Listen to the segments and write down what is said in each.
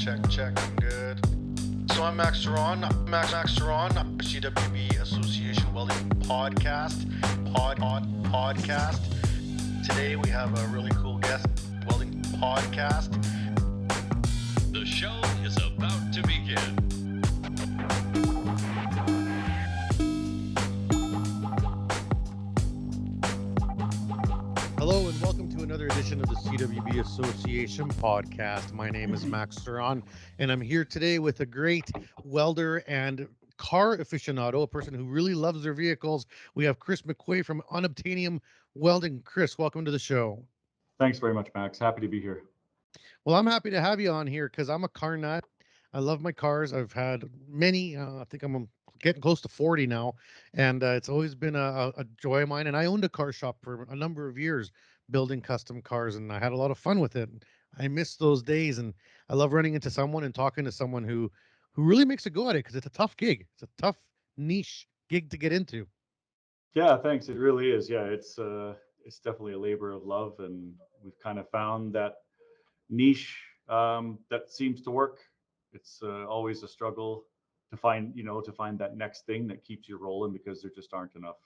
check, good. So I'm Max Ceron, Max Ceron, CWB Association Welding Podcast. Today we have a really cool guest, Welding Podcast. The show is about to begin. Hello and welcome to another edition of the CWB Association podcast. My name is Max Ceron, and I'm here today with a great welder and car aficionado, a person who really loves their vehicles. We have Chris McQuay from Unobtainium Welding. Chris, welcome to the show. Thanks very much, Max. Happy to be here. Well, I'm happy to have you on here because I'm a car nut. I love my cars. I've had many. I think I'm getting close to 40 now, and it's always been a joy of mine. And I owned a car shop for a number of years, building custom cars, and I had a lot of fun with it. I miss those days, and I love running into someone and talking to someone who really makes a go at it, because it's a tough gig. It's a tough niche gig to get into. Yeah, thanks. It really is. Yeah, it's definitely a labor of love, and we've kind of found that niche that seems to work. It's always a struggle to find that next thing that keeps you rolling, because there just aren't enough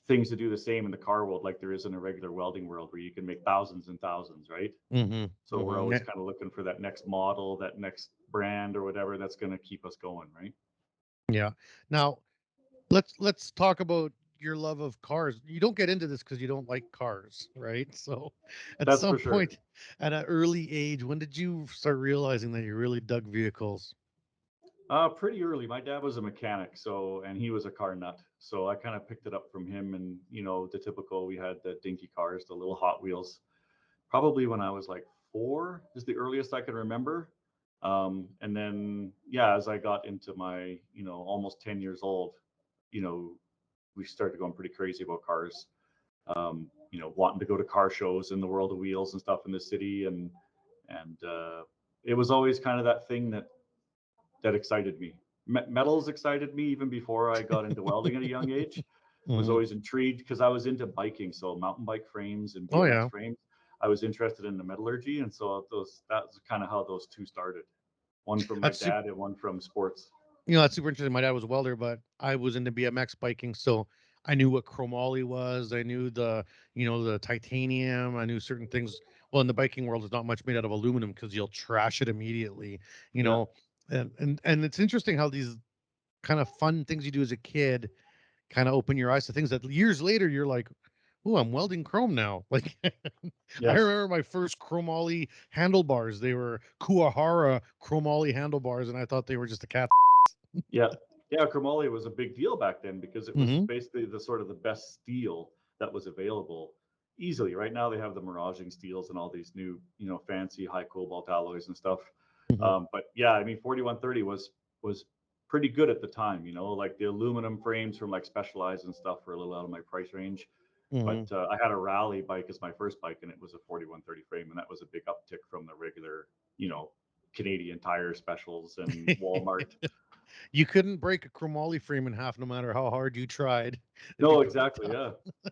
things to do the same in the car world like there is in a regular welding world, where you can make thousands and thousands, right? So we're always kind of looking for that next model, that next brand or whatever that's going to keep us going, right? Yeah. Now, let's talk about your love of cars. You don't get into this because you don't like cars, right? So at That's some for sure. point at an early age, when did you start realizing that you really dug vehicles? Pretty early. My dad was a mechanic, and he was a car nut. So I kind of picked it up from him, and the typical, we had the dinky cars, the little Hot Wheels. Probably when I was like 4 is the earliest I can remember. And then, yeah, as I got into my, almost 10 years old, we started going pretty crazy about cars. Wanting to go to car shows in the World of Wheels and stuff in the city, and it was always kind of that thing that excited me. Metals excited me even before I got into welding at a young age. Was always intrigued because I was into biking, so mountain bike frames and BMX frames. I was interested in the metallurgy, and so that's kind of how those two started. One from my dad and one from sports. That's super interesting. My dad was a welder, but I was into BMX biking, so I knew what chromoly was. I knew the titanium. I knew certain things. Well, in the biking world, it's not much made out of aluminum because you'll trash it immediately. And it's interesting how these kind of fun things you do as a kid kind of open your eyes to things that years later you're like, oh, I'm welding chrome now. Like, I remember my first chromoly handlebars. They were Kuahara chromoly handlebars, and I thought they were just a cat. Yeah, chromoly was a big deal back then because it was basically the best steel that was available easily. Right now they have the miraging steels and all these new, fancy high cobalt alloys and stuff. But yeah, I mean, 4130 was pretty good at the time. Like the aluminum frames from like Specialized and stuff were a little out of my price range. But I had a rally bike as my first bike, and it was a 4130 frame, and that was a big uptick from the regular, Canadian Tire specials and Walmart. You couldn't break a chromoly frame in half, no matter how hard you tried. No, exactly.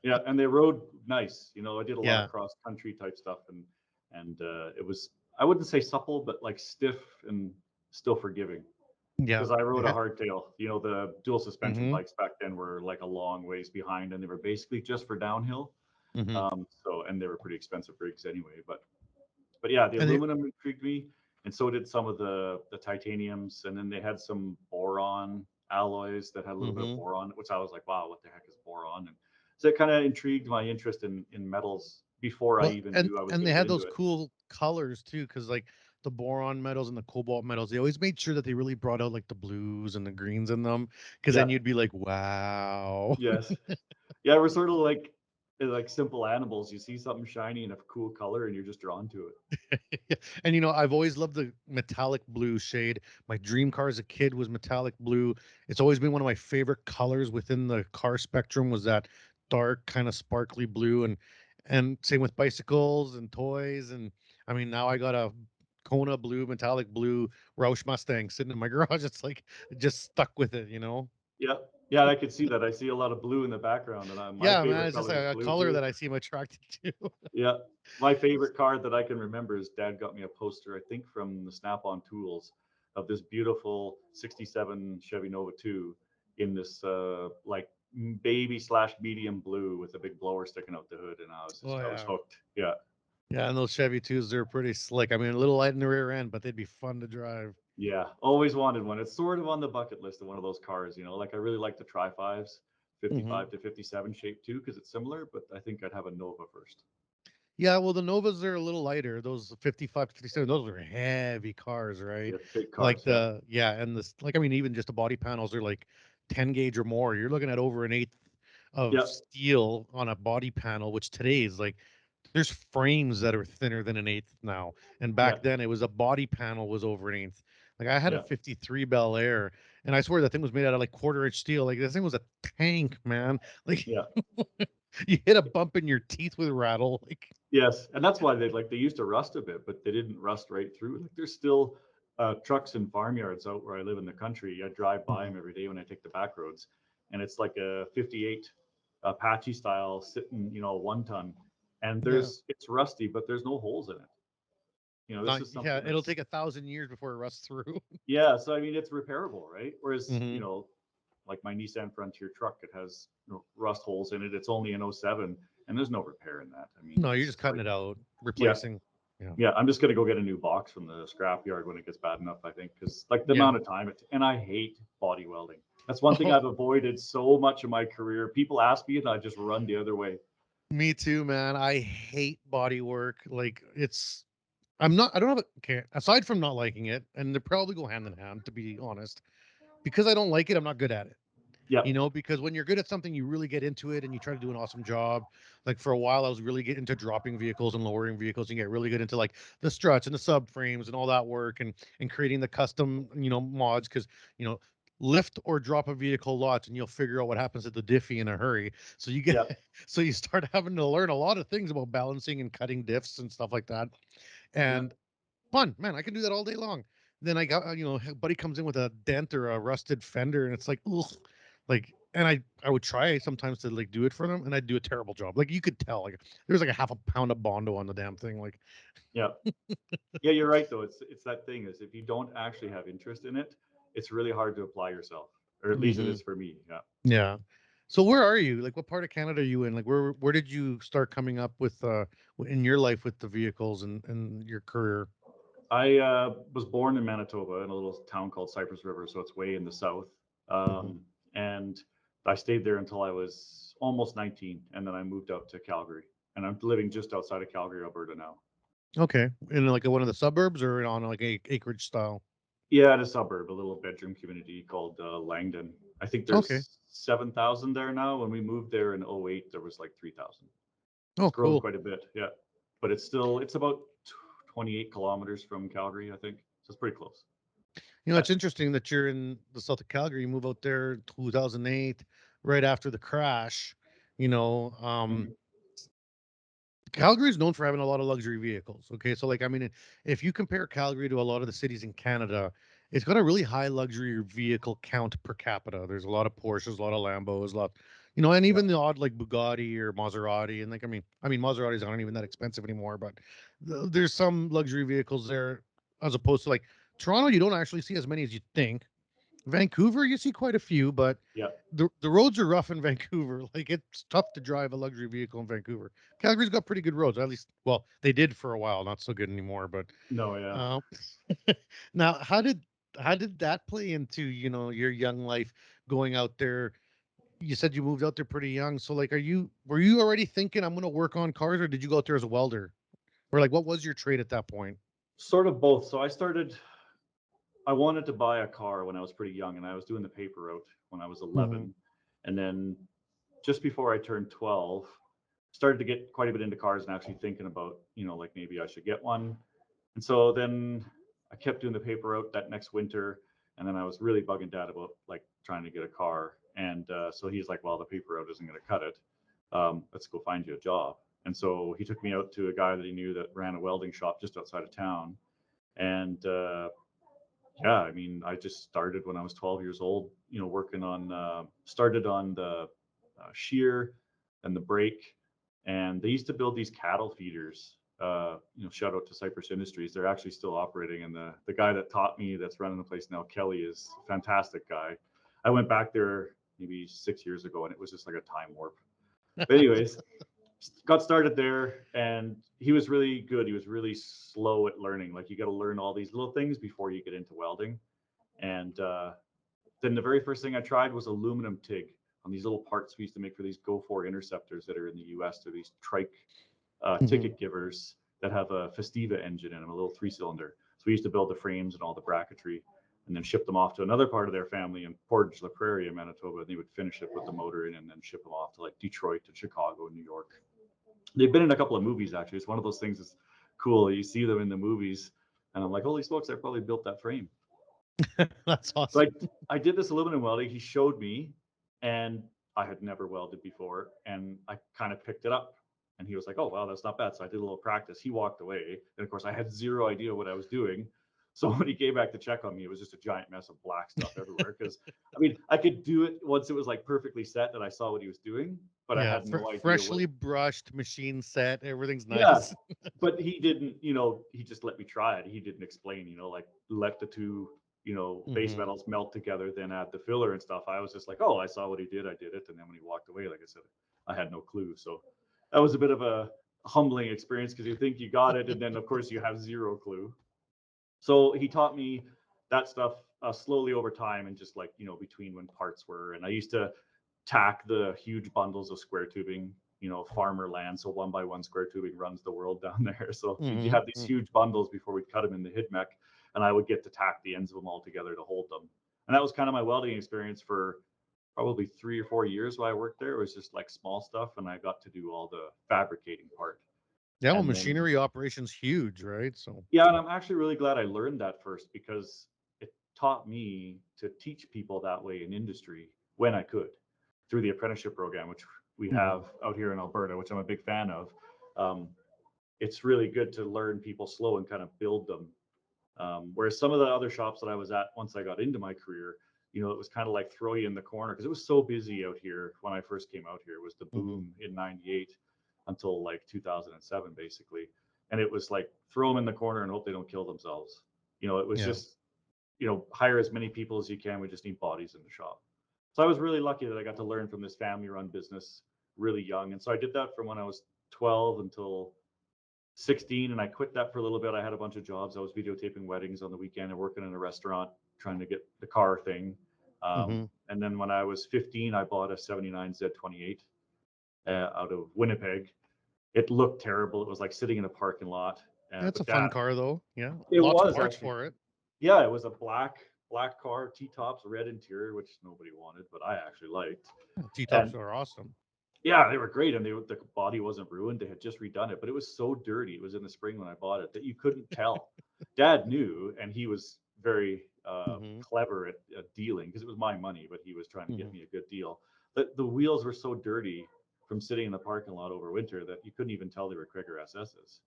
Yeah, and they rode nice. I did a lot of cross country type stuff, and it was, I wouldn't say supple, but like stiff and still forgiving. Yeah, because I rode a hardtail. The dual suspension bikes back then were like a long ways behind, and they were basically just for downhill. And they were pretty expensive rigs anyway. But yeah, the aluminum intrigued me, and so did some of the titaniums. And then they had some boron alloys that had a little bit of boron, which I was like, wow, what the heck is boron? And so it kind of intrigued my interest in metals before I even knew I was. And they had those cool colors too, because like the boron metals and the cobalt metals, they always made sure that they really brought out like the blues and the greens in them, because then you'd be like, wow. Yes. Yeah, we're sort of like simple animals. You see something shiny and a cool color, and you're just drawn to it. And I've always loved the metallic blue shade. My dream car as a kid was metallic blue. It's always been one of my favorite colors within the car spectrum, was that dark kind of sparkly blue. And same with bicycles and toys. And I mean, now I got a Kona blue, metallic blue Roush Mustang sitting in my garage. It's like just stuck with it. Yeah. Yeah, I could see that. I see a lot of blue in the background, and my Yeah, man, favorite it's just color is a blue color too. that I seem attracted to. Yeah, my favorite car that I can remember is Dad got me a poster, I think from the Snap-on Tools, of this beautiful '67 Chevy Nova 2 in this like baby slash medium blue with a big blower sticking out the hood, and Oh I was yeah. hooked. Yeah, Yeah, and those Chevy 2s, they're pretty slick. I mean, a little light in the rear end, but they'd be fun to drive. yeah, always wanted one. It's sort of on the bucket list of one of those cars, like I really like the Tri-5s, Hmm. 55 to 57 shape too, because it's similar, but I think I'd have a Nova first. Yeah, well, the Novas are a little lighter. Those 55 to 57, those are heavy cars, right? Yeah, big Like cars. Yeah, yeah, and this, like, I mean, even just the body panels are like 10 gauge or more. You're looking at over an eighth of yeah, steel on a body panel, which today is like, there's frames that are thinner than an eighth now. And yeah, back then it was a body panel was over an eighth. Like I had a yeah, 53 Bel Air, and I swear that thing was made out of like quarter-inch steel. Like this thing was a tank, man. Like yeah. you hit a bump in your teeth would rattle. Like Yes, and that's why they used to rust a bit, but they didn't rust right through. Like there's still trucks and farmyards out where I live in the country. I drive by them every day when I take the back roads, and it's like a '58 Apache style sitting, 1 ton, and yeah. it's rusty, but there's no holes in it. This Not is yeah, something it'll that's take 1,000 years before it rusts through. yeah. So I mean, it's repairable, right? Whereas Hmm. like my Nissan Frontier truck, it has rust holes in it. It's only an '07, and there's no repair in that. I mean, No, you're it's just just cutting like it out, yeah. replacing. Yeah. Yeah, I'm just gonna go get a new box from the scrap yard when it gets bad enough. I think because like the Yeah. amount of time and I hate body welding. That's one thing I've avoided so much in my career. People ask me, and I just run the other way. Me too, man. I hate body work. Like I don't have a okay, aside from not liking it, and they probably go hand in hand, to be honest. Because I don't like it, I'm not good at it. Yeah, Because when you're good at something, you really get into it and you try to do an awesome job. Like for a while, I was really getting into dropping vehicles and lowering vehicles and get really good into like the struts and the subframes and all that work and creating the custom, mods because, you know, lift or drop a vehicle lots and you'll figure out what happens at the diffie in a hurry. So you get yeah, so you start having to learn a lot of things about balancing and cutting diffs and stuff like that. yeah, And fun, man, I can do that all day long. Then I got, buddy comes in with a dent or a rusted fender, and it's like, ugh, like, and I would try sometimes to like do it for them, and I'd do a terrible job. Like you could tell, like there's like a half a pound of bondo on the damn thing. Like, yeah. Yeah, you're right though. It's that thing is if you don't actually have interest in it, it's really hard to apply yourself, or at least it hmm is for me. Yeah. yeah. So where are you? Like, what part of Canada are you in? Like, where did you start coming up with in your life with the vehicles and your career? I was born in Manitoba in a little town called Cypress River, so it's way in the south. Hmm. And I stayed there until I was almost 19, and then I moved out to Calgary, and I'm living just outside of Calgary, Alberta now. Okay, in like one of the suburbs or on like a acreage style? Yeah, in a suburb, a little bedroom community called Langdon. I think Okay. there's 7,000 there now. When we moved there in '08, there was like 3,000. Oh, It's grown cool. quite a bit, yeah. But it's about 28 kilometers from Calgary, I think. So it's pretty close. It's interesting that you're in the south of Calgary. You move out there 2008, right after the crash. You know, um, Mhm. Calgary is known for having a lot of luxury vehicles. Okay, so like I mean, if you compare Calgary to a lot of the cities in Canada, it's got a really high luxury vehicle count per capita. There's a lot of Porsches, a lot of Lambos, a lot, and Yeah. even the odd like Bugatti or Maserati. And like I mean Maseratis aren't even that expensive anymore, but there's some luxury vehicles there as opposed to like Toronto. You don't actually see as many as you think. Vancouver, you see quite a few, but Yeah. the roads are rough in Vancouver. Like it's tough to drive a luxury vehicle in Vancouver. Calgary's got pretty good roads, at least. Well, they did for a while, not so good anymore. But No, yeah. uh, now, how did that play into your young life going out there? You said you moved out there pretty young, so like, were you already thinking I'm going to work on cars, or did you go out there as a welder, or like what was your trade at that point? Sort of both. So I wanted to buy a car when I was pretty young, and I was doing the paper route when I was Hmm. 11. And then just before I turned 12, started to get quite a bit into cars and actually thinking about, like maybe I should get one. And so then I kept doing the paper route that next winter. And then I was really bugging dad about like trying to get a car. And so he's like, well, the paper route isn't going to cut it. Let's go find you a job. And so he took me out to a guy that he knew that ran a welding shop just outside of town. And Yeah, I mean, I just started when I was 12 years old, working on, started on the shear and the brake. And they used to build these cattle feeders. Shout out to Cypress Industries. They're actually still operating. And the guy that taught me that's running the place now, Kelly, is a fantastic guy. I went back there maybe 6 years ago and it was just like a time warp. But anyways, got started there and he was really good. He was really slow at learning. Like you got to learn all these little things before you get into welding. And then the very first thing I tried was aluminum TIG on these little parts we used to make for these Go4 interceptors that are in the US. They're these trike ticket givers that have a Festiva engine in them, a little 3-cylinder. So we used to build the frames and all the bracketry and then ship them off to another part of their family in Portage La Prairie in Manitoba. And they would finish it with the motor in and then ship them off to like Detroit and Chicago and New York. They've been in a couple of movies, actually. It's one of those things that's cool. You see them in the movies and I'm like, holy smokes, I probably built that frame. That's awesome. So I did this aluminum welding. He showed me and I had never welded before. And I kind of picked it up. And he was like, oh, wow, that's not bad. So I did a little practice. He walked away. And of course, I had zero idea what I was doing. So when he came back to check on me, it was just a giant mess of black stuff everywhere. Because, I mean, I could do it once it was like perfectly set that I saw what he was doing. But I had no idea. Freshly brushed, machine set. Everything's nice. Yeah, but he didn't, he just let me try it. He didn't explain, like let the two, base metals melt together, then add the filler and stuff. I was just like, oh, I saw what he did. I did it. And then when he walked away, like I said, I had no clue. So that was a bit of a humbling experience because you think you got it. And then, of course, you have zero clue. So he taught me that stuff slowly over time and just like, between when parts were. And I used to tack the huge bundles of square tubing, farmer land. So 1x1 square tubing runs the world down there. So you have these huge bundles before we'd cut them in the HIDMEC. And I would get to tack the ends of them all together to hold them. And that was kind of my welding experience for probably 3 or 4 years while I worked there. It was just like small stuff. And I got to do all the fabricating part. Yeah, well, machinery operation's huge, right? So yeah, and I'm actually really glad I learned that first because it taught me to teach people that way in industry when I could through the apprenticeship program, which we have out here in Alberta, which I'm a big fan of. It's really good to learn people slow and kind of build them. Whereas some of the other shops that I was at once I got into my career, it was kind of like throw you in the corner because it was so busy out here when I first came out here. It was the boom in 98 until like 2007, basically. And it was like throw them in the corner and hope they don't kill themselves. It was just, hire as many people as you can. We just need bodies in the shop. So I was really lucky that I got to learn from this family-run business really young. And so I did that from when I was 12 until 16, and I quit that for a little bit. I had a bunch of jobs. I was videotaping weddings on the weekend and working in a restaurant trying to get the car thing. And then when I was 15, I bought a 79 Z28 out of Winnipeg. It looked terrible. It was like sitting in a parking lot. That's a fun car, though. Yeah, it lots was of parts actually for it. Yeah, it was a black car, T-tops, red interior, which nobody wanted, but I actually liked. T-tops are awesome. Yeah, they were great, and the body wasn't ruined. They had just redone it, but it was so dirty. It was in the spring when I bought it that you couldn't tell. Dad knew, and he was very clever at dealing because it was my money, but he was trying to get me a good deal. But the wheels were so dirty from sitting in the parking lot over winter that you couldn't even tell they were Cragar SS's.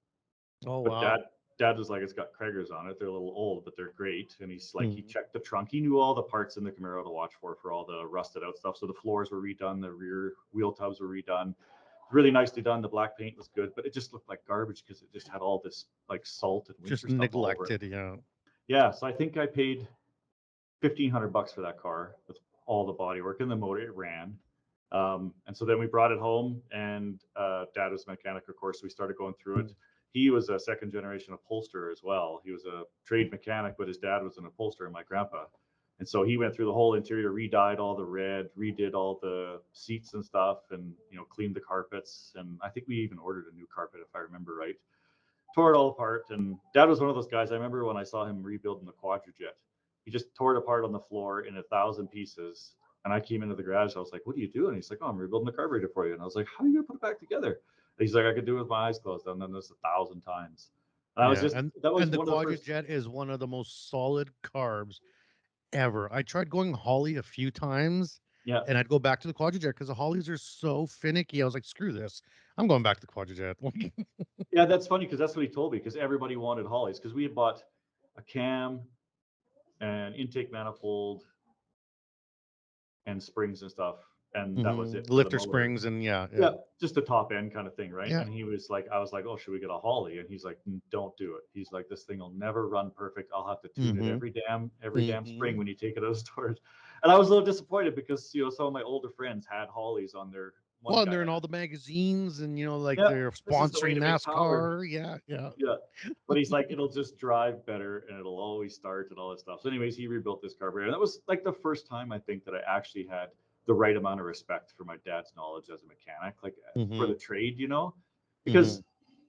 Oh, but wow. Dad was like, it's got Cragars on it. They're a little old, but they're great. And he's like, he checked the trunk. He knew all the parts in the Camaro to watch for all the rusted out stuff. So the floors were redone. The rear wheel tubs were redone. Really nicely done. The black paint was good, but it just looked like garbage because it just had all this like salt and winter just stuff neglected. All over it. Yeah. Yeah. So I think I paid $1,500 for that car with all the bodywork and the motor. It ran. And so then we brought it home, and Dad was a mechanic, of course. So we started going through it. He was a second generation upholsterer as well. He was a trade mechanic, but his dad was an upholsterer, my grandpa. And so he went through the whole interior, re-dyed all the red, redid all the seats and stuff, and cleaned the carpets. And I think we even ordered a new carpet, if I remember right. Tore it all apart. And Dad was one of those guys. I remember when I saw him rebuilding the Quadrajet, he just tore it apart on the floor in 1,000 pieces. And I came into the garage. I was like, "What are you doing?" He's like, "Oh, I'm rebuilding the carburetor for you." And I was like, "How are you gonna put it back together?" He's like, "I could do it with my eyes closed." And then this 1,000 times. And I was just, that was the one of the first. Quadrajet is one of the most solid carbs ever. I tried going Holly a few times. Yeah. And I'd go back to the Quadrajet because the Hollies are so finicky. I was like, screw this. I'm going back to the Quadrajet. Yeah, that's funny because that's what he told me, because everybody wanted Hollies, because we had bought a cam, and intake manifold and springs and stuff. And that was it for the Lifter motor. springs and yeah. Yeah, just the top end kind of thing, right? Yeah. And he was like, I was like, oh, should we get a Holly? And he's like, don't do it. He's like, this thing will never run perfect. I'll have to tune it every damn spring when you take it out of storage. And I was a little disappointed because some of my older friends had Hollies on their Well, and they're in all the magazines and like they're sponsoring NASCAR. Yeah. But he's like, it'll just drive better and it'll always start and all that stuff. So anyways, he rebuilt this carburetor. And that was like the first time I think that I actually had the right amount of respect for my dad's knowledge as a mechanic, like for the trade, because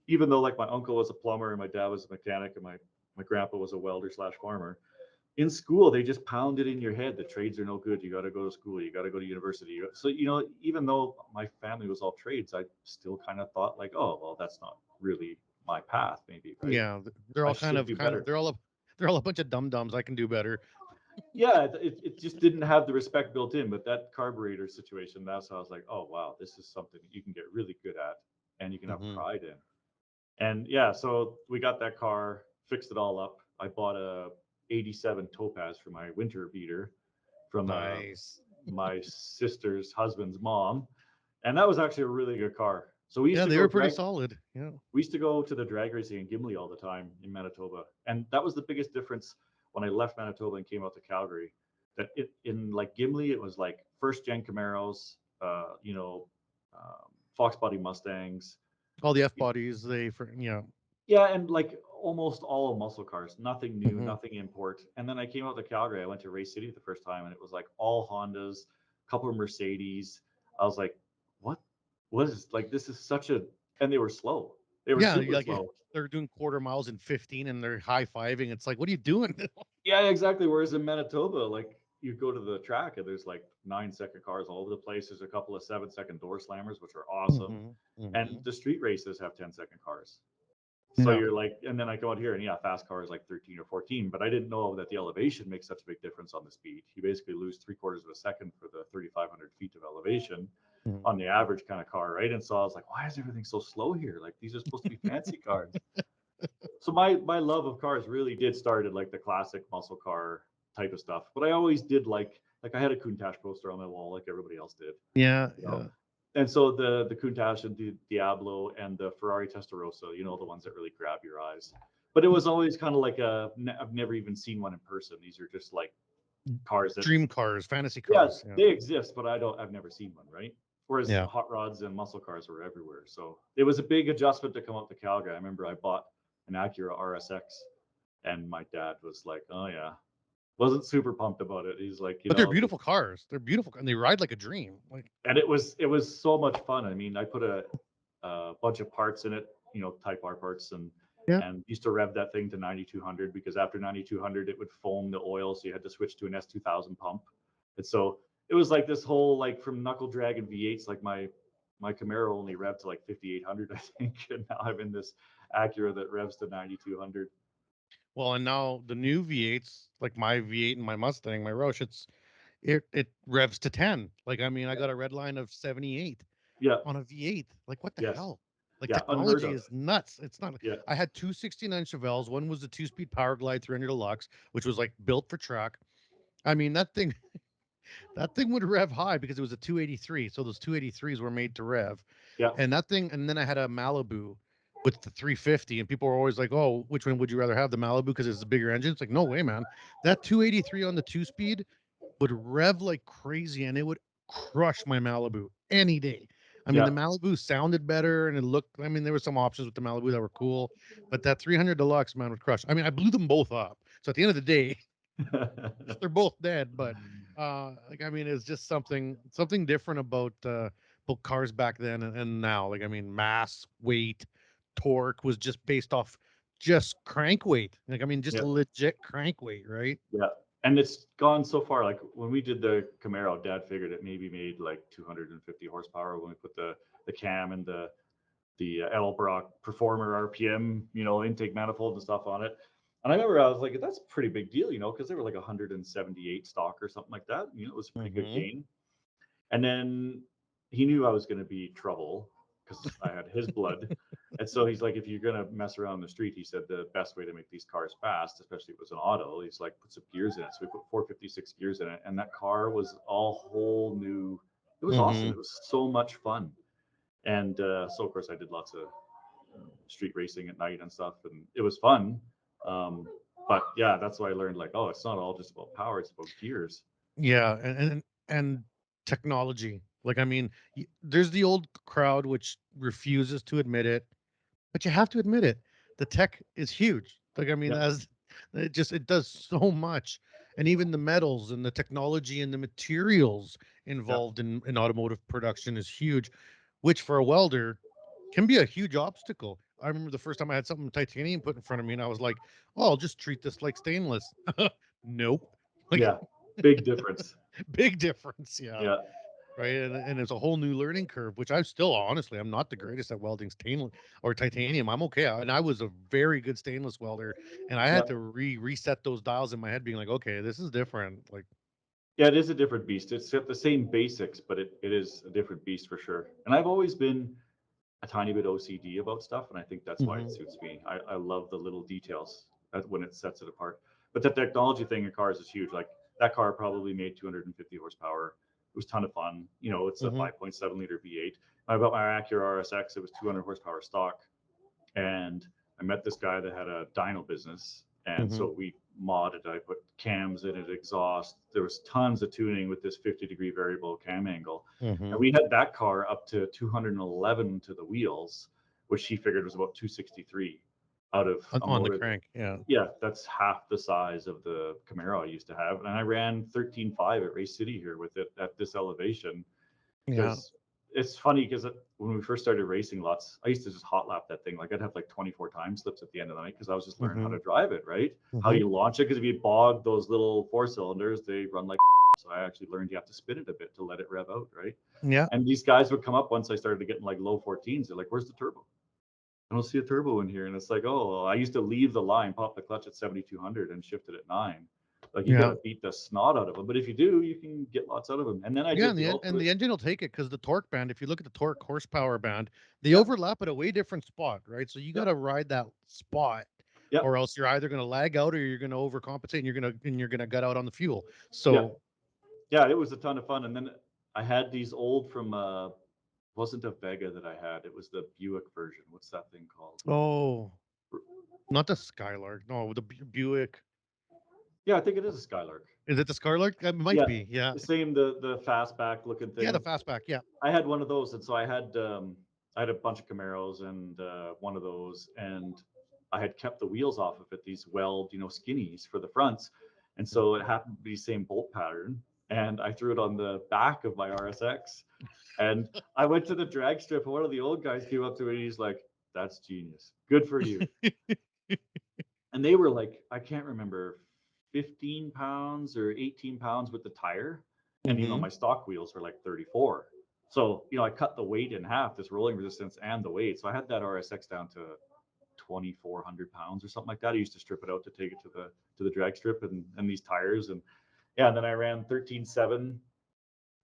even though like my uncle was a plumber and my dad was a mechanic and my grandpa was a welder / farmer, in school they just pounded in your head the trades are no good. You got to go to school. You got to go to university. So even though my family was all trades, I still kind of thought like, oh well, that's not really my path, maybe. Right? Yeah, they're all kind of they're all a bunch of dum dums. I can do better. Yeah, it just didn't have the respect built in. But that carburetor situation, that's how I was like, oh wow, this is something you can get really good at and you can have pride in. And yeah, so we got that car, fixed it all up. I bought a 87 Topaz for my winter beater from my sister's husband's mom, and that was actually a really good car. So we used to they were pretty solid. Yeah, we used to go to the drag racing in Gimli all the time in Manitoba, and that was the biggest difference when I left Manitoba and came out to Calgary. That in like Gimli, it was like first gen Camaros, Fox body Mustangs, all the F bodies. Yeah, and like almost all muscle cars, nothing new, nothing import. And then I came out to Calgary. I went to Race City the first time, and it was like all Hondas, a couple of Mercedes. I was like, what? What is like? This is such a, and they were slow. They were super slow. They're doing quarter miles in 15, and they're high fiving. It's like, what are you doing? Yeah, exactly. Whereas in Manitoba, like you go to the track and there's like 9-second cars all over the place. There's a couple of 7-second door slammers, which are awesome. And the street races have 10-second cars. So you're like, and then I go out here and fast car is like 13 or 14, but I didn't know that the elevation makes such a big difference on the speed. You basically lose 3/4 of a second for the 3,500 feet of elevation on the average kind of car, right? And so I was like, why is everything so slow here? Like these are supposed to be fancy cars. So my love of cars really did start at like the classic muscle car type of stuff. But I always did like I had a Countach poster on my wall like everybody else did. Yeah. And so the Countach and the Diablo and the Ferrari Testarossa, the ones that really grab your eyes. But it was always kind of like I've never even seen one in person. These are just like cars dream cars, fantasy cars. Yeah, they exist, but I've never seen one, right? Whereas hot rods and muscle cars were everywhere. So it was a big adjustment to come up to Calgary. I remember I bought an Acura RSX and my dad was like, oh yeah. Wasn't super pumped about it. He's like, but they're beautiful cars. They're beautiful and they ride like a dream. And it was so much fun. I mean, I put a bunch of parts in it, Type R parts, and used to rev that thing to 9,200 because after 9,200 it would foam the oil, so you had to switch to an S2000 pump. And so it was like this whole like from knuckle drag and V8s. Like my Camaro only revved to like 5,800, I think, and now I'm in this Acura that revs to 9,200. Well, and now the new V8s, like my V8 and my Mustang, my Roche, it revs to 10. Like, I mean, I got a red line of 78 on a V8. Like, what the hell? Like, technology is nuts. It's not. I had two 69 Chevelles. One was the 2-speed Power Glide 300 Deluxe, which was like built for track. I mean, that thing would rev high because it was a 283. So those 283s were made to rev. Yeah. And that thing, and then I had a Malibu with the 350, and people were always like, oh, which one would you rather have, the Malibu because it's a bigger engine? It's like, no way, man. That 283 on the 2-speed would rev like crazy, and it would crush my Malibu any day. I mean, the Malibu sounded better, and it looked, I mean, there were some options with the Malibu that were cool, but that 300 Deluxe, man, would crush. I mean, I blew them both up. So at the end of the day, they're both dead, but like, I mean, it's just something different about cars back then and now. Like, I mean, mass, weight, torque was just based off just crank weight. Like, I mean, just legit crank weight, right? Yeah. And it's gone so far. Like when we did the Camaro, Dad figured it maybe made like 250 horsepower when we put the cam and the Edelbrock Performer RPM, intake manifold and stuff on it. And I remember I was like, that's a pretty big deal, because they were like 178 stock or something like that. It was a pretty good gain. And then he knew I was going to be trouble. because I had his blood. And so he's like, if you're going to mess around the street, he said the best way to make these cars fast, especially if it was an auto, he's like, put some gears in it. So we put 456 gears in it. And that car was all whole new. It was awesome. It was so much fun. And so, of course, I did lots of street racing at night and stuff. And it was fun. But yeah, that's why I learned like, oh, it's not all just about power. It's about gears. Yeah, and technology. Like, I mean, there's the old crowd which refuses to admit it, but you have to admit it. The tech is huge. Like, I mean, Yeah. as it does so much, and even the metals and the technology and the materials involved in automotive production is huge, which for a welder can be a huge obstacle. I remember the first time I had something titanium put in front of me, and I was like, "Oh, I'll just treat this like stainless." Nope. Like, Yeah. Big difference. big difference. Yeah. Yeah. Right. And it's a whole new learning curve, which I'm still honestly, I'm not the greatest at welding stainless or titanium. I'm okay. And I was a very good stainless welder, and I Yeah. had to reset those dials in my head, being like, okay, this is different. Like, Yeah, it is a different beast. It's got the same basics, but it is a different beast for sure. And I've always been a tiny bit OCD about stuff, and I think that's why it suits me. I love the little details when it sets it apart. But the technology thing in cars is huge. Like that car probably made 250 horsepower. It was a ton of fun. You know, it's a 5.7 liter V8. I bought my Acura RSX. It was 200 horsepower stock, and I met this guy that had a dyno business, and so we modded. I put cams in it, exhaust. There was tons of tuning with this 50-degree variable cam angle, and we had that car up to 211 to the wheels, which he figured was about 263 out of a on the motor. crank. Yeah. Yeah, that's half the size of the Camaro I used to have, and I ran 13.5 at Race City here with it at this elevation. Yeah. Because it's funny because when we first started racing lots, I used to just hot lap that thing. Like I'd have like 24 time slips at the end of the night because I was just learning how to drive it, right? How you launch it. Because if you bog those little 4-cylinders, they run like so I actually learned you have to spin it a bit to let it rev out, right? Yeah. And these guys would come up once I started getting like low 14s. They're like, where's the turbo? I don't see a turbo in here. And it's like, oh, well, I used to leave the line, pop the clutch at 7,200 and shift it at 9. Like you got to beat the snot out of them. But if you do, you can get lots out of them. And then I did and the the ultimate. engine will take it because the torque band, if you look at the torque horsepower band, they overlap at a way different spot, right? So you got to ride that spot, or else you're either going to lag out or you're going to overcompensate, and you're gonna gut out on the fuel. So yeah, it was a ton of fun. And then I had these old from wasn't a Vega that I had. It was the Buick version. What's that thing called? oh, not the Skylark. No, the Buick. Yeah, I think it is a Skylark. Is it the Skylark? It might be. Yeah. Same the fastback looking thing. Yeah, the fastback. Yeah. I had one of those, and so I had a bunch of Camaros and one of those, and I had kept the wheels off of it, these weld, skinnies for the fronts, and so it happened to be the same bolt pattern, and I threw it on the back of my RSX, and I went to the drag strip, and one of the old guys came up to me, and he's like, "That's genius, good for you." And they were like, I can't remember, 15 pounds or 18 pounds with the tire. And, my stock wheels were like 34. So, I cut the weight in half, this rolling resistance and the weight. So I had that RSX down to 2,400 pounds or something like that. I used to strip it out to take it to the drag strip and these tires. And yeah, and then I ran 13.7.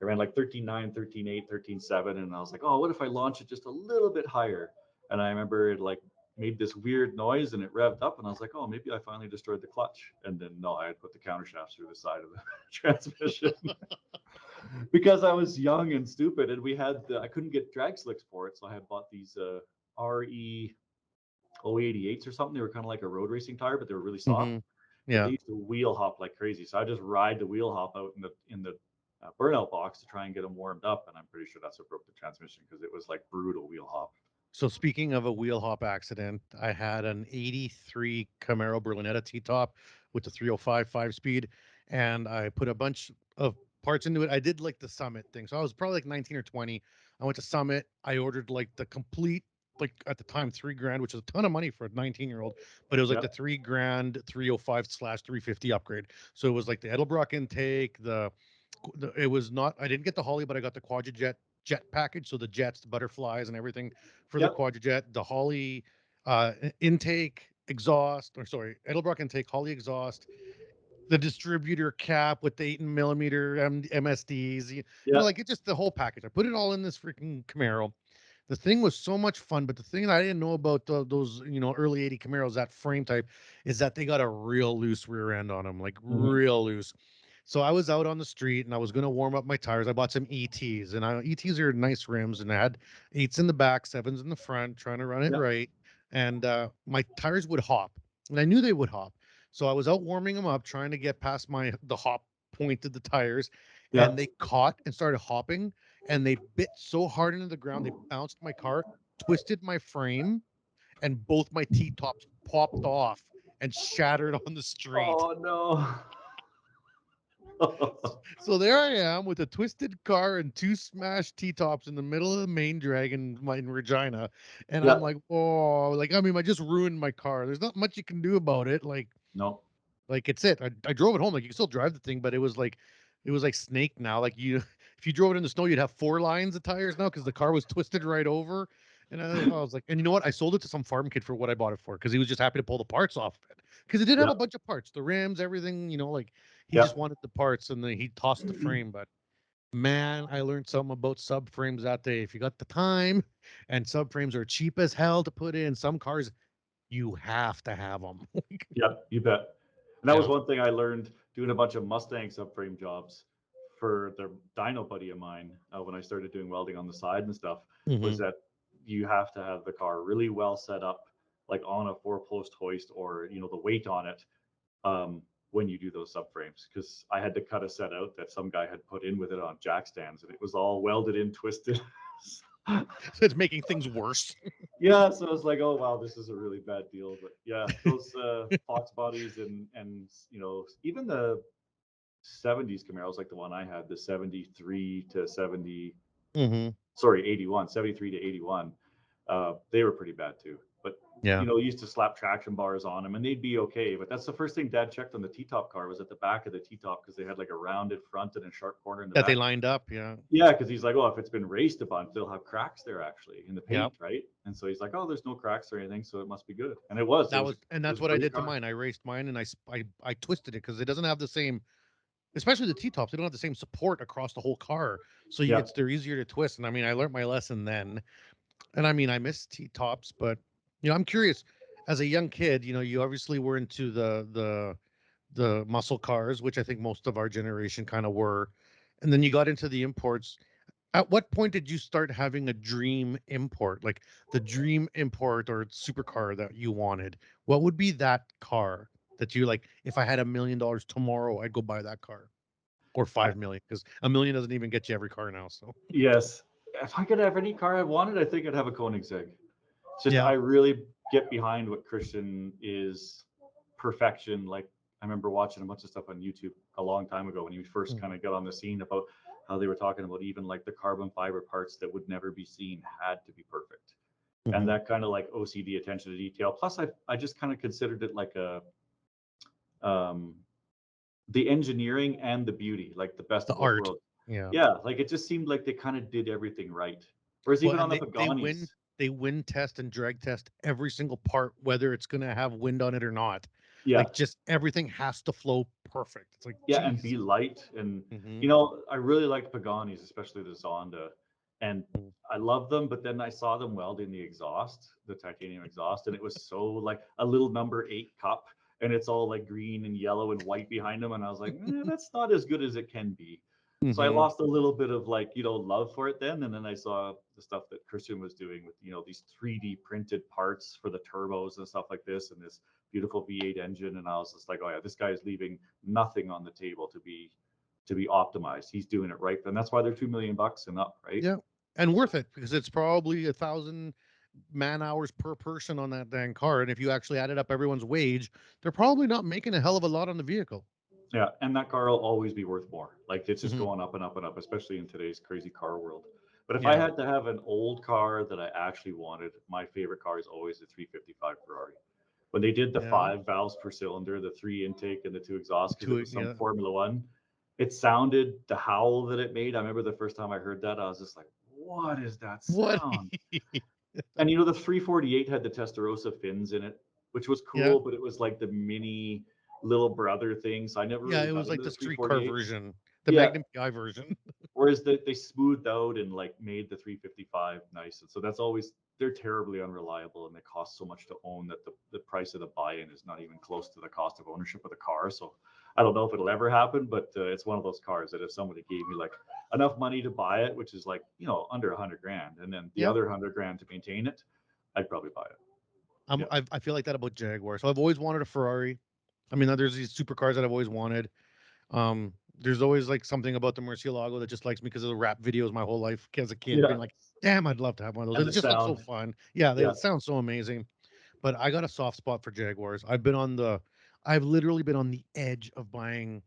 I ran like 13.9, 13.8, 13.7. And I was like, oh, what if I launch it just a little bit higher? And I remember it like made this weird noise and it revved up, and I was like, oh, maybe I finally destroyed the clutch. And then no, I had put the counter shafts through the side of the transmission because I was young and stupid, and I couldn't get drag slicks for it, so I had bought these RE 088s or something. They were kind of like a road racing tire, but they were really soft. But they used to wheel hop like crazy, so I just ride the wheel hop out in the burnout box to try and get them warmed up, and I'm pretty sure that's what broke the transmission because it was like brutal wheel hop. So speaking of a wheel hop accident, I had an 83 Camaro Berlinetta T-top with the 305 5-speed, and I put a bunch of parts into it. I did like the Summit thing. So I was probably like 19 or 20. I went to Summit. I ordered like the complete, like at the time, $3,000, which is a ton of money for a 19-year-old, but it was like the $3,000 305/350 upgrade. So it was like the Edelbrock intake, it was not, I didn't get the Holly, but I got the Quadrajet jet package. So the jets, the butterflies and everything for the Quadrajet, the Holly intake, exhaust, or sorry, Edelbrock intake, Holly exhaust, the distributor cap with the 8mm MSDs, like it's just the whole package. I put it all in this freaking Camaro. The thing was so much fun, but the thing that I didn't know about those, early 80 Camaros, that frame type, is that they got a real loose rear end on them, like Mhm. real loose. So I was out on the street and I was going to warm up my tires. I bought some ETs, and ETs are nice rims, and I had eights in the back, sevens in the front, trying to run it Yeah. right. And my tires would hop, and I knew they would hop. So I was out warming them up, trying to get past the hop point of the tires, Yeah. and they caught and started hopping, and they bit so hard into the ground, they bounced my car, twisted my frame, and both my T-tops popped off and shattered on the street. Oh no. So there I am with a twisted car and two smashed T-tops in the middle of the main drag in Regina. And I'm Yeah. like, oh, like, I mean, I just ruined my car. There's not much you can do about it. No. Like it's it. I drove it home. Like you can still drive the thing, but it was like Snake now. Like if you drove it in the snow, you'd have 4 lines of tires now because the car was twisted right over. And I was like, and you know what? I sold it to some farm kid for what I bought it for because he was just happy to pull the parts off of it because it did have Yeah. a bunch of parts, the rims, everything. Like he Yeah. just wanted the parts, and then he tossed the frame. But man, I learned something about subframes that day. If you got the time, and subframes are cheap as hell to put in, some cars you have to have them. Yeah, you bet. And that was Yeah. one thing I learned doing a bunch of Mustang subframe jobs for the dyno buddy of mine when I started doing welding on the side and stuff, was Hmm. that you have to have the car really well set up, like on a 4-post hoist, or the weight on it, when you do those subframes. Because I had to cut a set out that some guy had put in with it on jack stands, and it was all welded in, twisted. So it's making things worse. Yeah, so I was like, oh wow, this is a really bad deal. But yeah, those Fox bodies, and even the 70s Camaros, like the one I had, the 73 to 70, Hmm. sorry, 81, 73 to 81, they were pretty bad too. But Yeah. used to slap traction bars on them and they'd be okay. But that's the first thing Dad checked on the T-top car, was at the back of the T-top, because they had like a rounded front and a sharp corner in the That they back. lined up. Yeah. Yeah, because he's like, oh, if it's been raced a bunch, they'll have cracks there actually in the Yeah. paint, right? And so he's like, oh, there's no cracks or anything, so it must be good. And it was. It That's was a what I great did to car. mine. I raced mine and I twisted it because it doesn't have the same, especially the T-tops. They don't have the same support across the whole car. So Yeah, they're easier to twist. And I mean, I learned my lesson then. And I mean, I miss T-tops, but I'm curious. As a young kid, you obviously were into the muscle cars, which I think most of our generation kind of were. And then you got into the imports. At what point did you start having a dream import, like the dream import or supercar that you wanted? What would be that car that you like? If I had $1 million tomorrow, I'd go buy that car, or I, 5 million, because a million doesn't even get you every car now. So yes. If I could have any car I wanted, I think I'd have a Koenigsegg. It's just yeah. I really get behind what Christian is, perfection. Like I remember watching a bunch of stuff on YouTube a long time ago when he first kind of got on the scene, about how they were talking about even like the carbon fiber parts that would never be seen had to be perfect. And Mhm. that kind of like OCD, attention to detail. Plus I just kind of considered it like a um the engineering and the beauty, like the best The of both art. worlds. Yeah. Yeah, like it just seemed like they kind of did everything right. Whereas Well, even on and the they win Paganis, they wind test and drag test every single part, whether it's gonna have wind on it or not. yeah, Like just everything has to flow perfect. It's like, yeah, and geez. be light. And Hmm. I really like Paganis, especially the Zonda, and I love them. But then I saw them welding the exhaust, the titanium exhaust, and it was so like a little number 8 cup, and it's all like green and yellow and white behind them, and I was like, that's not as good as it can be. So I Hmm. lost a little bit of like love for it then, and then I saw the stuff that Christian was doing with these 3D printed parts for the turbos and stuff like this, and this beautiful V8 engine, and I was just like, oh yeah, this guy is leaving nothing on the table to be optimized. He's doing it right, and that's why they're $2 million and up, right? Yeah. And worth it because it's probably 1,000 man hours per person on that dang car. And if you actually added up everyone's wage, they're probably not making a hell of a lot on the vehicle. Yeah, and that car will always be worth more. Like it's just Hmm. going up and up and up, especially in today's crazy car world. But if I Yeah. had to have an old car that I actually wanted, my favorite car is always the 355 Ferrari. When they did the Yeah. 5 valves per cylinder, the 3 intake and the 2 exhaust, because it was some Yeah. Formula One, it sounded, the howl that it made. I remember the first time I heard that, I was just like, what is that What? sound? And the 348 had the Testarossa fins in it, which was Yeah. cool, but it was like the mini little brother thing. So I never Yeah. really It got was like into the the street car 348s. version, the Yeah. Magnum PI version. Whereas they smoothed out and like made the 355 nice. And so they're terribly unreliable, and they cost so much to own that the price of the buy-in is not even close to the cost of ownership of the car. So I don't know if it'll ever happen, but it's one of those cars that if somebody gave me like enough money to buy it, which is like, under $100,000, and then the other $100,000 to maintain it, I'd probably buy it. I feel like that about Jaguar. So I've always wanted a Ferrari. I mean, there's these supercars that I've always wanted. There's always like something about the Murcielago that just likes me because of the rap videos my whole life as a kid, being like, damn, I'd love to have one of those. And It the just looks so sound. fun. Yeah, they sound so amazing. But I got a soft spot for Jaguars. I've literally been on the edge of buying,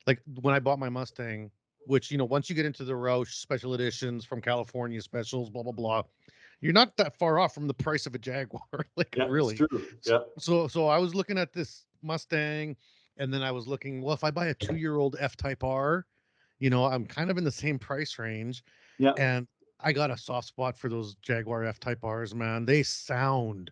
like when I bought my Mustang, which, once you get into the Roush special editions from California specials, blah, blah, blah, you're not that far off from the price of a Jaguar. Like, Yeah, it's really. true. Yeah. So I was looking at this Mustang, and then I was looking, well, if I buy a 2-year-old F-Type R, I'm kind of in the same price range. Yeah. And I got a soft spot for those Jaguar F-Type Rs, man. They sound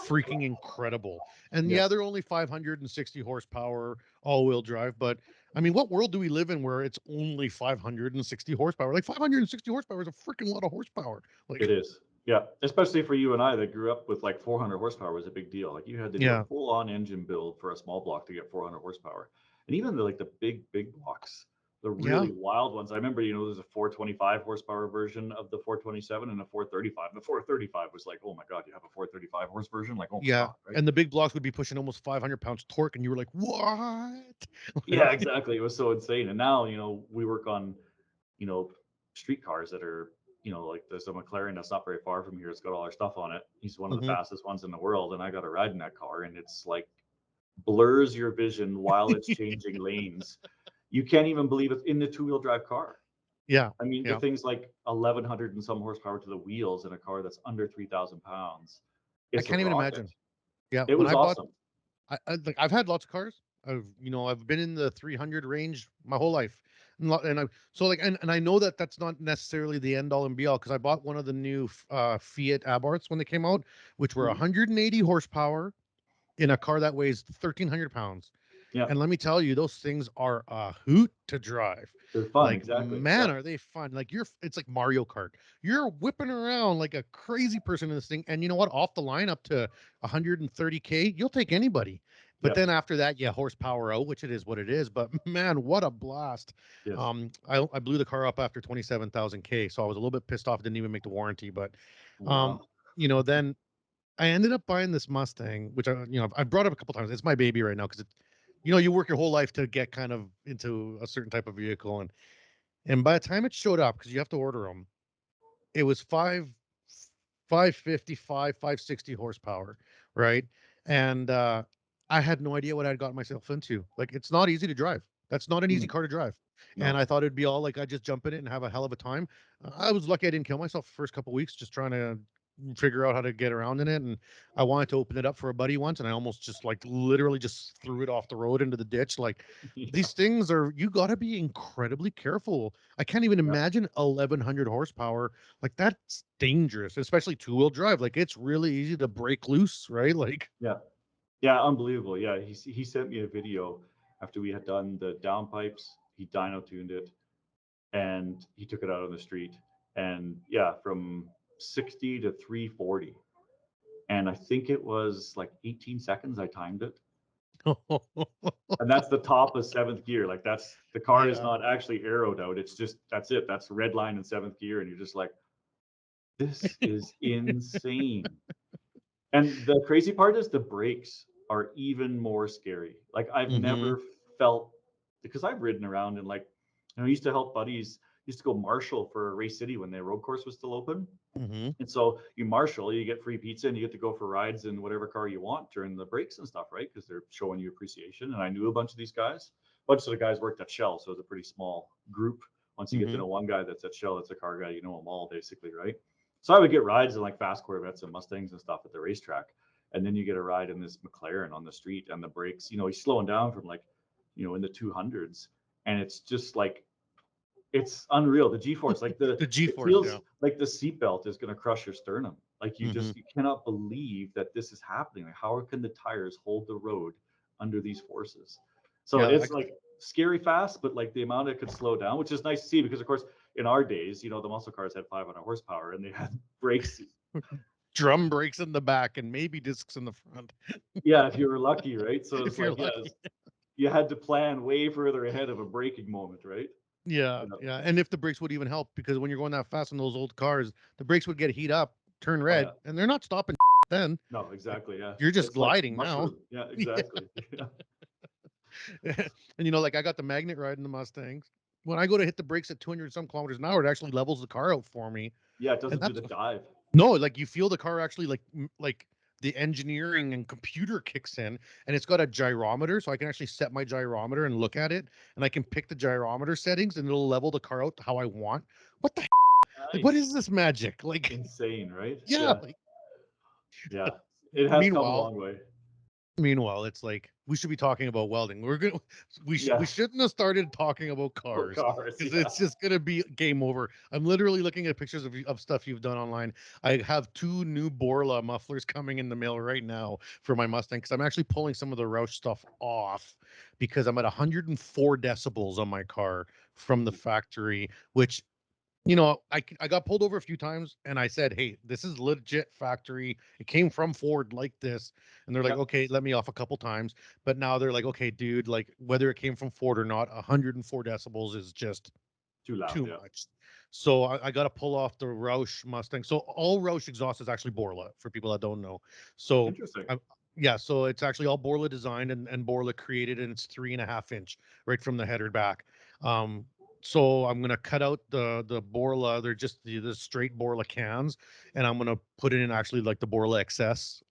freaking incredible. And yeah, they're only 560 horsepower all-wheel drive, but I mean, what world do we live in where it's only 560 horsepower? Like 560 horsepower is a freaking lot of horsepower. Like, it is. Yeah, especially for you and I that grew up with like 400 horsepower was a big deal. Like you had to do a full-on engine build for a small block to get 400 horsepower. And even the big blocks, the really wild ones. I remember, there's a 425 horsepower version of the 427 and a 435. And the 435 was like, oh my God, you have a 435 horse version? Like, oh my God, right? And the big blocks would be pushing almost 500 pounds torque, and you were like, what? Yeah, exactly. It was so insane. And now, we work on, street cars that are, like there's a McLaren that's not very far from here. It's got all our stuff on it. He's one of the fastest ones in the world. And I got to ride in that car, and it's like blurs your vision while it's changing lanes. You can't even believe it's in the 2-wheel drive car. Yeah. I mean, the thing's like 1,100 and some horsepower to the wheels in a car that's under 3,000 pounds. I can't even imagine. Yeah. It was awesome. I've had lots of cars. I've been in the 300 range my whole life. And I know that that's not necessarily the end all and be all, because I bought one of the new Fiat Abarths when they came out, which were 180 horsepower in a car that weighs 1,300 pounds. Yeah. And let me tell you, those things are a hoot to drive. They're fun. Like, exactly. Man, are they fun? Like it's like Mario Kart. You're whipping around like a crazy person in this thing. And you know what? Off the line up to 130K, you'll take anybody. But then after that, horsepower out, which it is what it is. But man, what a blast. Yes. I blew the car up after 27,000K. So I was a little bit pissed off. Didn't even make the warranty. But, then I ended up buying this Mustang, which I've brought up a couple times. It's my baby right now, because you work your whole life to get kind of into a certain type of vehicle. And by the time it showed up, because you have to order them, it was 560 horsepower, right? And I had no idea what I'd gotten myself into. Like, it's not easy to drive. That's not an easy car to drive. No. And I thought it'd be all like, I just jump in it and have a hell of a time. I was lucky I didn't kill myself the first couple of weeks just trying to figure out how to get around in it. And I wanted to open it up for a buddy once, and I almost just literally just threw it off the road into the ditch. Like, these things you got to be incredibly careful. I can't even imagine 1,100 horsepower. Like, that's dangerous, especially 2-wheel drive. Like, it's really easy to break loose, right? Like, yeah, unbelievable. Yeah, he sent me a video after we had done the downpipes. He dyno tuned it, and he took it out on the street. And from 60 to 340, and I think it was like 18 seconds I timed it. And that's the top of 7th gear. Like, that's the car is not actually arrowed out. It's just that's red line in 7th gear, and you're just like, this is insane. And the crazy part is the brakes are even more scary. Like, I've never felt, because I've ridden around and I used to help buddies, used to go marshal for Race City when their road course was still open. And so you marshal, you get free pizza, and you get to go for rides in whatever car you want during the breaks and stuff, right? Because they're showing you appreciation. And I knew a bunch of these guys. A bunch of the guys worked at Shell, so it was a pretty small group. Once you get to know one guy that's at Shell, that's a car guy, you know them all basically, right? So I would get rides in like fast Corvettes and Mustangs and stuff at the racetrack. And then you get a ride in this McLaren on the street, and the brakes, he's slowing down from in the 200s. And it's just like, it's unreal. The G-force, like the G-force, feels like the seatbelt is going to crush your sternum. Like, you cannot believe that this is happening. Like, how can the tires hold the road under these forces? So it's scary fast, but like the amount it could slow down, which is nice to see because, of course, in our days, you know, the muscle cars had 500 horsepower and they had brakes. Drum brakes in the back and maybe discs in the front. Yeah, if you were lucky, right? So it's If you're like, yeah, lucky. you had to plan way further ahead of a braking moment, right? Yeah, yeah. And if the brakes would even help, because when you're going that fast in those old cars, the brakes would get heat up, turn Oh, red, yeah. and they're not stopping then. No, exactly. Yeah. You're just It's like gliding now. mushroom. Yeah, exactly. Yeah. And like I got the magnet ride in the Mustangs. When I go to hit the brakes at 200 some kilometers an hour, it actually levels the car out for me. Yeah, it And doesn't do that's the dive. no, like you feel the car actually like the engineering and computer kicks in, and it's got a gyrometer, so I can actually set my gyrometer and look at it, and I can pick the gyrometer settings, and it'll level the car out how I want. What the like? What is Nice. this magic? Like, Insane, right? yeah. Yeah. Like, Yeah. It has come a meanwhile, long way. it's like we should be talking about welding. We Yeah. shouldn't have started talking about Oh, cars cars. because Yeah. it's just gonna be game over. I'm literally looking at pictures of stuff you've done online. I have 2 new Borla mufflers coming in the mail right now for my Mustang because I'm actually pulling some of the Roush stuff off because I'm at 104 decibels on my car from the factory, which I got pulled over a few times and I said, "Hey, this is legit factory. It came from Ford like this." And they're like, Yeah. "Okay, let me off a couple times." But now they're like, "Okay, dude, like whether it came from Ford or not, 104 decibels is just Too loud. too Yeah. much." So I got to pull off the Roush Mustang. So all Roush exhaust is actually Borla for people that don't know. So Interesting. yeah, so it's actually all Borla designed and Borla created, and it's 3.5 inch right from the header back. Um, so I'm gonna cut out the Borla. They're just the straight Borla cans, and I'm gonna put it in actually like the Borla XS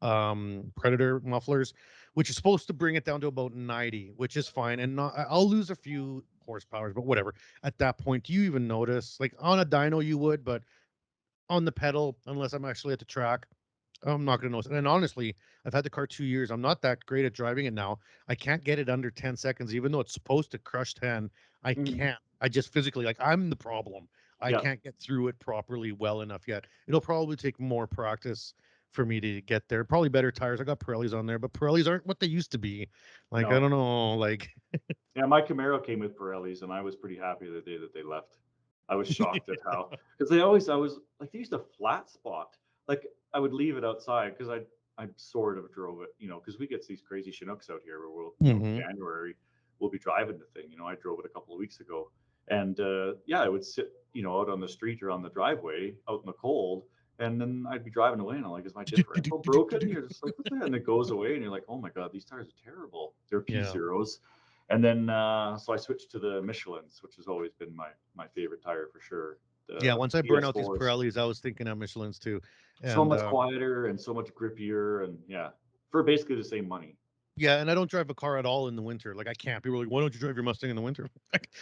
Predator mufflers, which is supposed to bring it down to about 90, which is fine. And I'll lose a few horsepowers, but whatever. At that point, do you even notice? Like on a dyno, you would, but on the pedal, unless I'm actually at the track, I'm not gonna notice. And honestly, I've had the car 2 years. I'm not that great at driving it now. I can't get it under 10 seconds, even though it's supposed to crush 10. I Mhm. can't. I just physically like I'm the problem. I Yeah. can't get through it properly well enough yet. It'll probably take more practice for me to get there. Probably better tires. I got Pirellis on there, but Pirellis aren't what they used to be. Like I No. don't know. Like Yeah, my Camaro came with Pirellis, and I was pretty happy the day that they left. I was shocked at how, because I was like, they used a flat spot. Like I would leave it outside because I sort of drove it, you know, because we get these crazy Chinooks out here where we'll, you know, in Mhm. January we'll be driving the thing. You know, I drove it a couple of weeks ago, and yeah, I would sit, you know, out on the street or on the driveway out in the cold, and then I'd be driving away, and I'm like, is my differential broken? You're just like, what the hell? And it goes away, and you're like, oh my god, these tires are terrible. They're Yeah. P0s. And then so I switched to the Michelins, which has always been my favorite tire for sure. Yeah, The once I burn out these PS4s, Pirellis, I was thinking of Michelin's too. so And much quieter and so much grippier, and yeah, for basically the same money. yeah, and I don't drive a car at all in the winter. Like I can't. People are like, "Why don't you drive your Mustang in the winter?"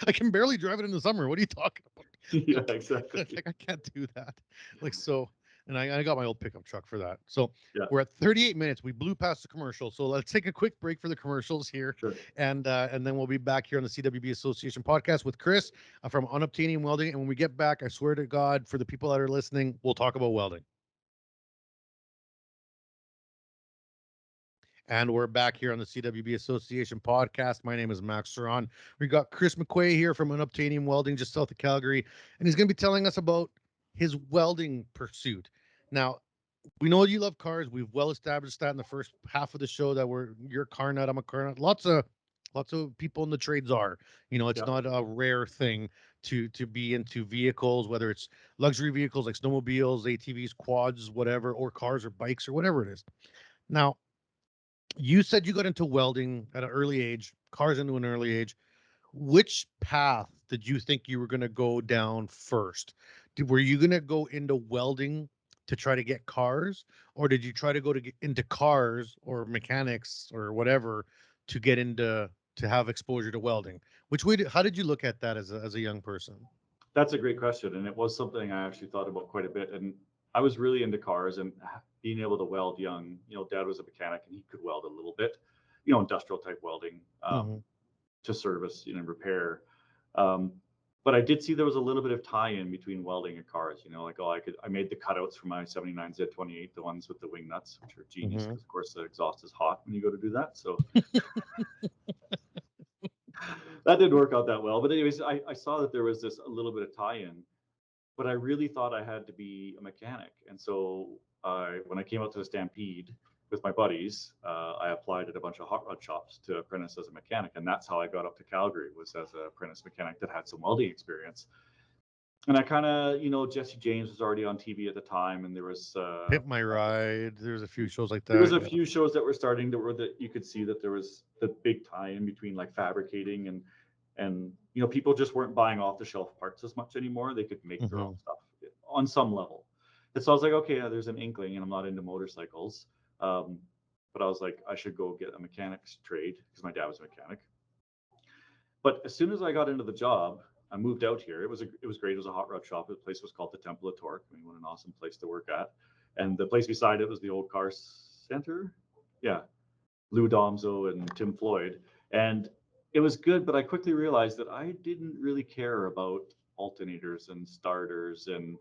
I can barely drive it in the summer. What are you talking about? Yeah, Like, exactly. like I can't do that. Like so, and I got my old pickup truck for that. So Yeah, we're at 38 minutes. We blew past the commercial. So let's take a quick break for the commercials here, sure. and then we'll be back here on the CWB Association podcast with Chris from Unobtainium Welding. And when we get back, I swear to God, for the people that are listening, we'll talk about welding. And we're back here on the CWB Association podcast. My name is Max Ceron. We got Chris McQuay here from Unobtainium Welding just south of Calgary, and he's going to be telling us about his welding pursuit. Now, we know you love cars. We've well established that in the first half of the show that you're a car nut, I'm a car nut. Lots of people in the trades are. It's Yeah, not a rare thing to be into vehicles, whether it's luxury vehicles like snowmobiles, ATVs, quads, whatever, or cars or bikes or whatever it is. Now, you said you got into welding at an early age, cars into an early age. Which path did you think you were going to go down first? Were you going to go into welding to try to get cars, or did you try to go to get into cars or mechanics or whatever to get into to have exposure to welding? How did you look at that as a young person? that's a great question, and it was something I actually thought about quite a bit. And I was really into cars and being able to weld young. You know, Dad was a mechanic, and he could weld a little bit. You know, industrial type welding. Hmm. To service, you know, repair. Um, but I did see there was a little bit of tie-in between welding and cars. You know, like I made the cutouts for my '79 Z28, the ones with the wing nuts, which are genius Hmm. because of course the exhaust is hot when you go to do that. So that didn't work out that well. But anyways, I saw that there was a little bit of tie-in, but I really thought I had to be a mechanic. And so when I came out to the Stampede with my buddies, I applied at a bunch of hot rod shops to apprentice as a mechanic. And that's how I got up to Calgary, was as an apprentice mechanic that had some welding experience. And I kind of, Jesse James was already on TV at the time, and there was Pimp My Ride. There's a few shows like that. there was a few shows that were starting that you could see that there was the big tie-in between like fabricating and people just weren't buying off the shelf parts as much anymore. They could make their own stuff on some level. And so I was like, okay, there's an inkling, and I'm not into motorcycles. But I was like, I should go get a mechanic's trade because my dad was a mechanic. But as soon as I got into the job, I moved out here. It was great. It was a hot rod shop. The place was called the Temple of Torque. I mean, what an awesome place to work at. And the place beside it was the old car center. Yeah. Lou Domzo and Tim Floyd. And it was good, but I quickly realized that I didn't really care about alternators and starters and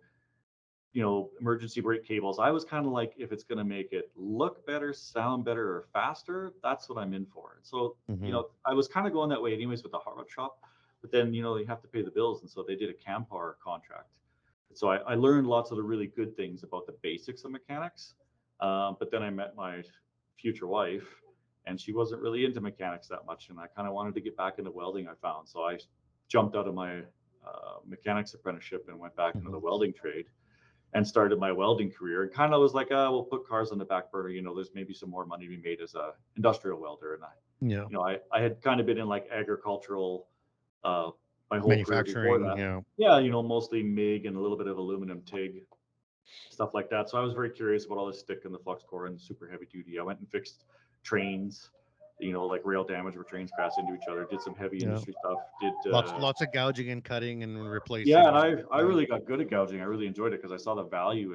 emergency brake cables. I was kind of like, if it's going to make it look better, sound better, or faster, that's what I'm in for. And so, I was kind of going that way anyways with the hot rod shop, but then, you have to pay the bills. And so they did a Campar contract. And so I learned lots of the really good things about the basics of mechanics. But then I met my future wife, and she wasn't really into mechanics that much. And I kind of wanted to get back into welding, I found. So I jumped out of my mechanics apprenticeship and went back into the welding trade and started my welding career, and kind of was like, we'll put cars on the back burner. There's maybe some more money to be made as a industrial welder. And I had kind of been in like agricultural, my whole manufacturing. Career before that. Mostly MIG and a little bit of aluminum TIG, stuff like that. So I was very curious about all the stick and the flux core and super heavy duty. I went and fixed trains, like rail damage where trains crash into each other, did some heavy industry stuff, did lots of gouging and cutting and replacing. Yeah, and I really got good at gouging. I really enjoyed it because I saw the value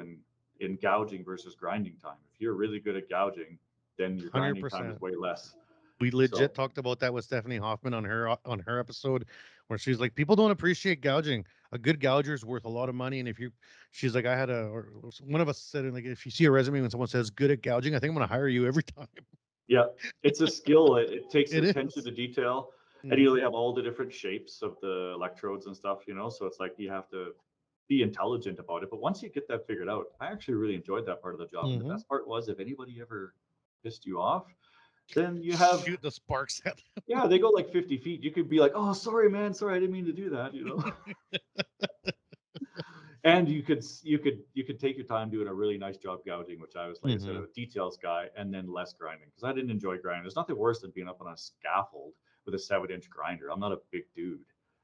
in gouging versus grinding time. If you're really good at gouging, then your grinding 100%. time is way less. We legit talked about that with Stephanie Hoffman on her episode, where she's like, people don't appreciate gouging. A good gouger is worth a lot of money. And she's like, or one of us said, like, if you see a resume when someone says good at gouging, I think I'm going to hire you every time. Yeah, it's a skill. It takes attention to detail, and they have all the different shapes of the electrodes and stuff, so it's like you have to be intelligent about it. But once you get that figured out, I actually really enjoyed that part of the job. And the best part was, if anybody ever pissed you off, then you have shoot the sparks at them. Yeah, they go like 50 feet. You could be like, oh, sorry, man. Sorry, I didn't mean to do that, And you could take your time doing a really nice job gouging, which I was, like I said, a details guy, and then less grinding, because I didn't enjoy grinding. There's nothing worse than being up on a scaffold with a 7-inch grinder. I'm not a big dude.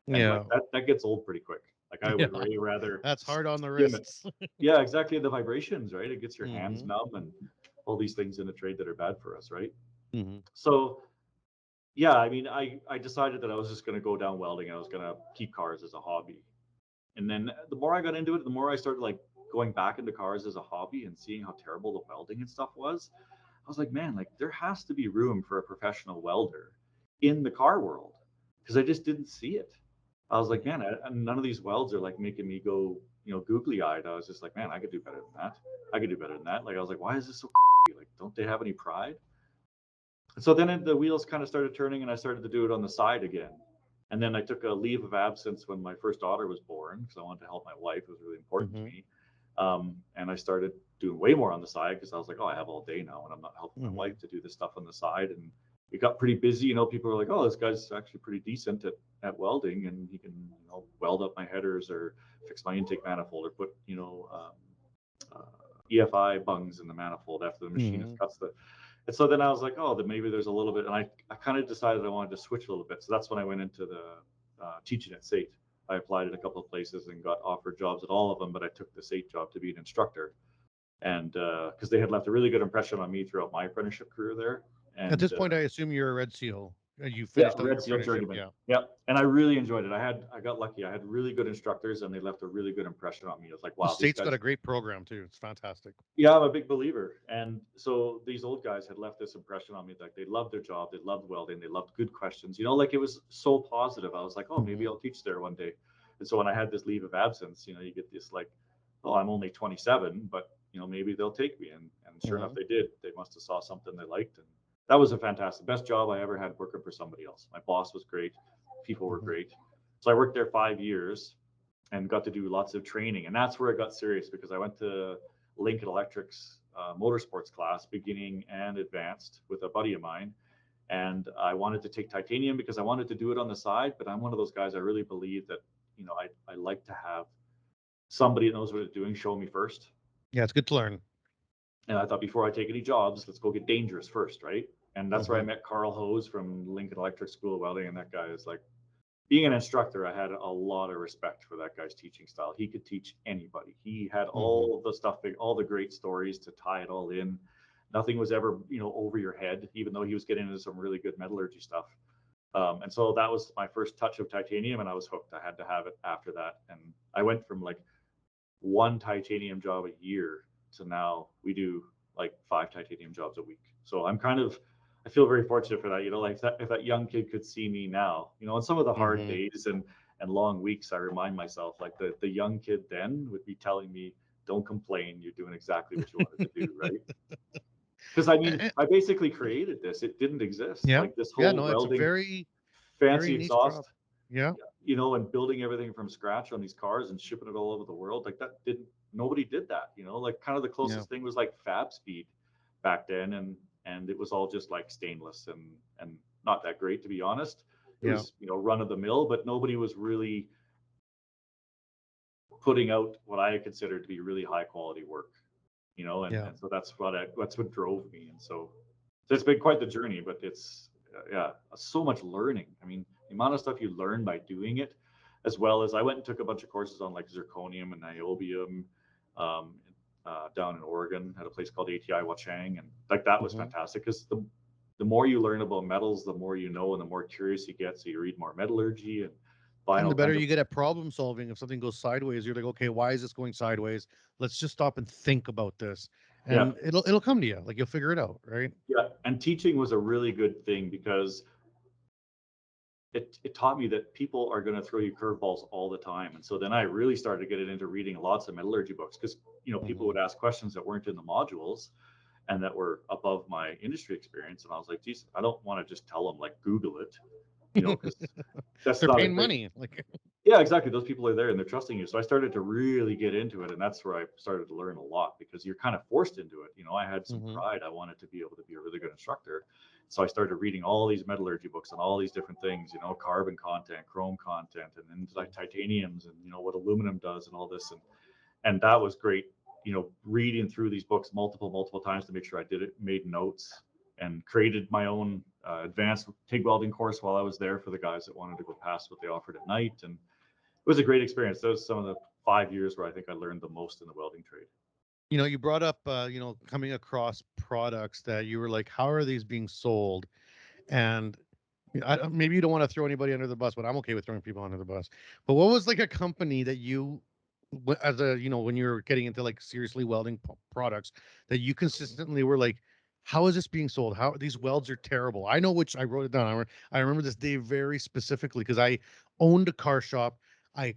And like, that gets old pretty quick. Like I would way rather. That's hard on the wrists. Yeah, exactly. The vibrations, right? It gets your hands numb and all these things in the trade that are bad for us, right? So, yeah, I mean, I decided that I was just going to go down welding. I was going to keep cars as a hobby. And then the more I got into it, the more I started like going back into cars as a hobby and seeing how terrible the welding and stuff was. I was like, man, like there has to be room for a professional welder in the car world, because I just didn't see it. I was like, man, none of these welds are like making me go, googly eyed. I was just like, man, I could do better than that. I could do better than that. Like, I was like, why is this so like, don't they have any pride? And so then the wheels kind of started turning, and I started to do it on the side again. And then I took a leave of absence when my first daughter was born, because I wanted to help my wife. It was really important to me. And I started doing way more on the side, because I was like, oh, I have all day now, and I'm not helping my wife to do this stuff on the side. And it got pretty busy. People were like, oh, this guy's actually pretty decent at welding, and he can weld up my headers or fix my intake manifold or put EFI bungs in the manifold after the machinist cuts the. And so then I was like, oh, then maybe there's a little bit. And I kind of decided I wanted to switch a little bit. So that's when I went into the teaching at SAIT. I applied at a couple of places and got offered jobs at all of them, but I took the SAIT job to be an instructor. And because they had left a really good impression on me throughout my apprenticeship career there. And at this point, I assume you're a Red Seal. You finished Red Seal journeyman. Yeah, and I really enjoyed it. I got lucky. I had really good instructors, and they left a really good impression on me. It was like, wow, the SAIT's got a great program too. It's fantastic. Yeah, I'm a big believer. And so these old guys had left this impression on me, like they loved their job, they loved welding, they loved good questions. Like it was so positive. I was like, oh, maybe I'll teach there one day. And so when I had this leave of absence, you get this like, oh, I'm only 27, but maybe they'll take me. And sure enough, they did. They must have saw something they liked, and that was a fantastic, best job I ever had working for somebody else. My boss was great. People were great. So I worked there 5 years and got to do lots of training. And that's where it got serious, because I went to Lincoln Electric's motorsports class, beginning and advanced, with a buddy of mine. And I wanted to take titanium because I wanted to do it on the side. But I'm one of those guys, I really believe that, I like to have somebody that knows what it's doing show me first. Yeah, it's good to learn. And I thought, before I take any jobs, let's go get dangerous first, right? And that's where I met Carl Hose from Lincoln Electric School of Welding. And that guy is like, being an instructor, I had a lot of respect for that guy's teaching style. He could teach anybody. He had all the stuff, all the great stories to tie it all in. Nothing was ever, over your head, even though he was getting into some really good metallurgy stuff. And so that was my first touch of titanium, and I was hooked. I had to have it after that. And I went from like one titanium job a year to now we do like 5 titanium jobs a week. So I feel very fortunate for that. Like if that young kid could see me now, on some of the hard days and long weeks, I remind myself, like the young kid then would be telling me, don't complain, you're doing exactly what you wanted to do, right? Because I basically created this. It didn't exist. Yeah. Like this whole No, welding, it's a very fancy niche exhaust, job. Yeah. and building everything from scratch on these cars and shipping it all over the world. Like nobody did that, like kind of the closest thing was like fab speed back then. And it was all just like stainless and not that great, to be honest. It was, run of the mill, but nobody was really putting out what I considered to be really high quality work, and so that's what drove me. And so it's been quite the journey, but it's, so much learning. I mean, the amount of stuff you learn by doing it, as well as I went and took a bunch of courses on like zirconium and niobium, down in Oregon at a place called ATI Wachang, and like that was fantastic, because the more you learn about metals, the more you know, and the more curious you get. So you read more metallurgy and the better you get at problem solving. If something goes sideways, you're like, okay, why is this going sideways? Let's just stop and think about this, and it'll come to you. Like, you'll figure it out, right? Yeah, and teaching was a really good thing, because it taught me that people are going to throw you curveballs all the time. And so then I really started getting into reading lots of metallurgy books, because people would ask questions that weren't in the modules and that were above my industry experience. And I was like, geez, I don't want to just tell them, like, Google it, because that's They're not paying money. Like, yeah, exactly. Those people are there and they're trusting you. So I started to really get into it. And that's where I started to learn a lot, because you're kind of forced into it. I had some pride. I wanted to be able to be a really good instructor. So I started reading all these metallurgy books and all these different things, carbon content, chrome content, and then like titaniums, and, what aluminum does and all this. And that was great, reading through these books multiple times to make sure I did it, made notes, and created my own advanced TIG welding course while I was there for the guys that wanted to go past what they offered at night. And it was a great experience. Those some of the 5 years where I think I learned the most in the welding trade. You brought up, coming across products that you were like, how are these being sold? And maybe you don't want to throw anybody under the bus, but I'm okay with throwing people under the bus. But what was like a company that you, as a, when you're getting into like seriously welding products, that you consistently were like, how is this being sold? How these welds are terrible. I know which, I wrote it down. I remember this day very specifically, because I owned a car shop. I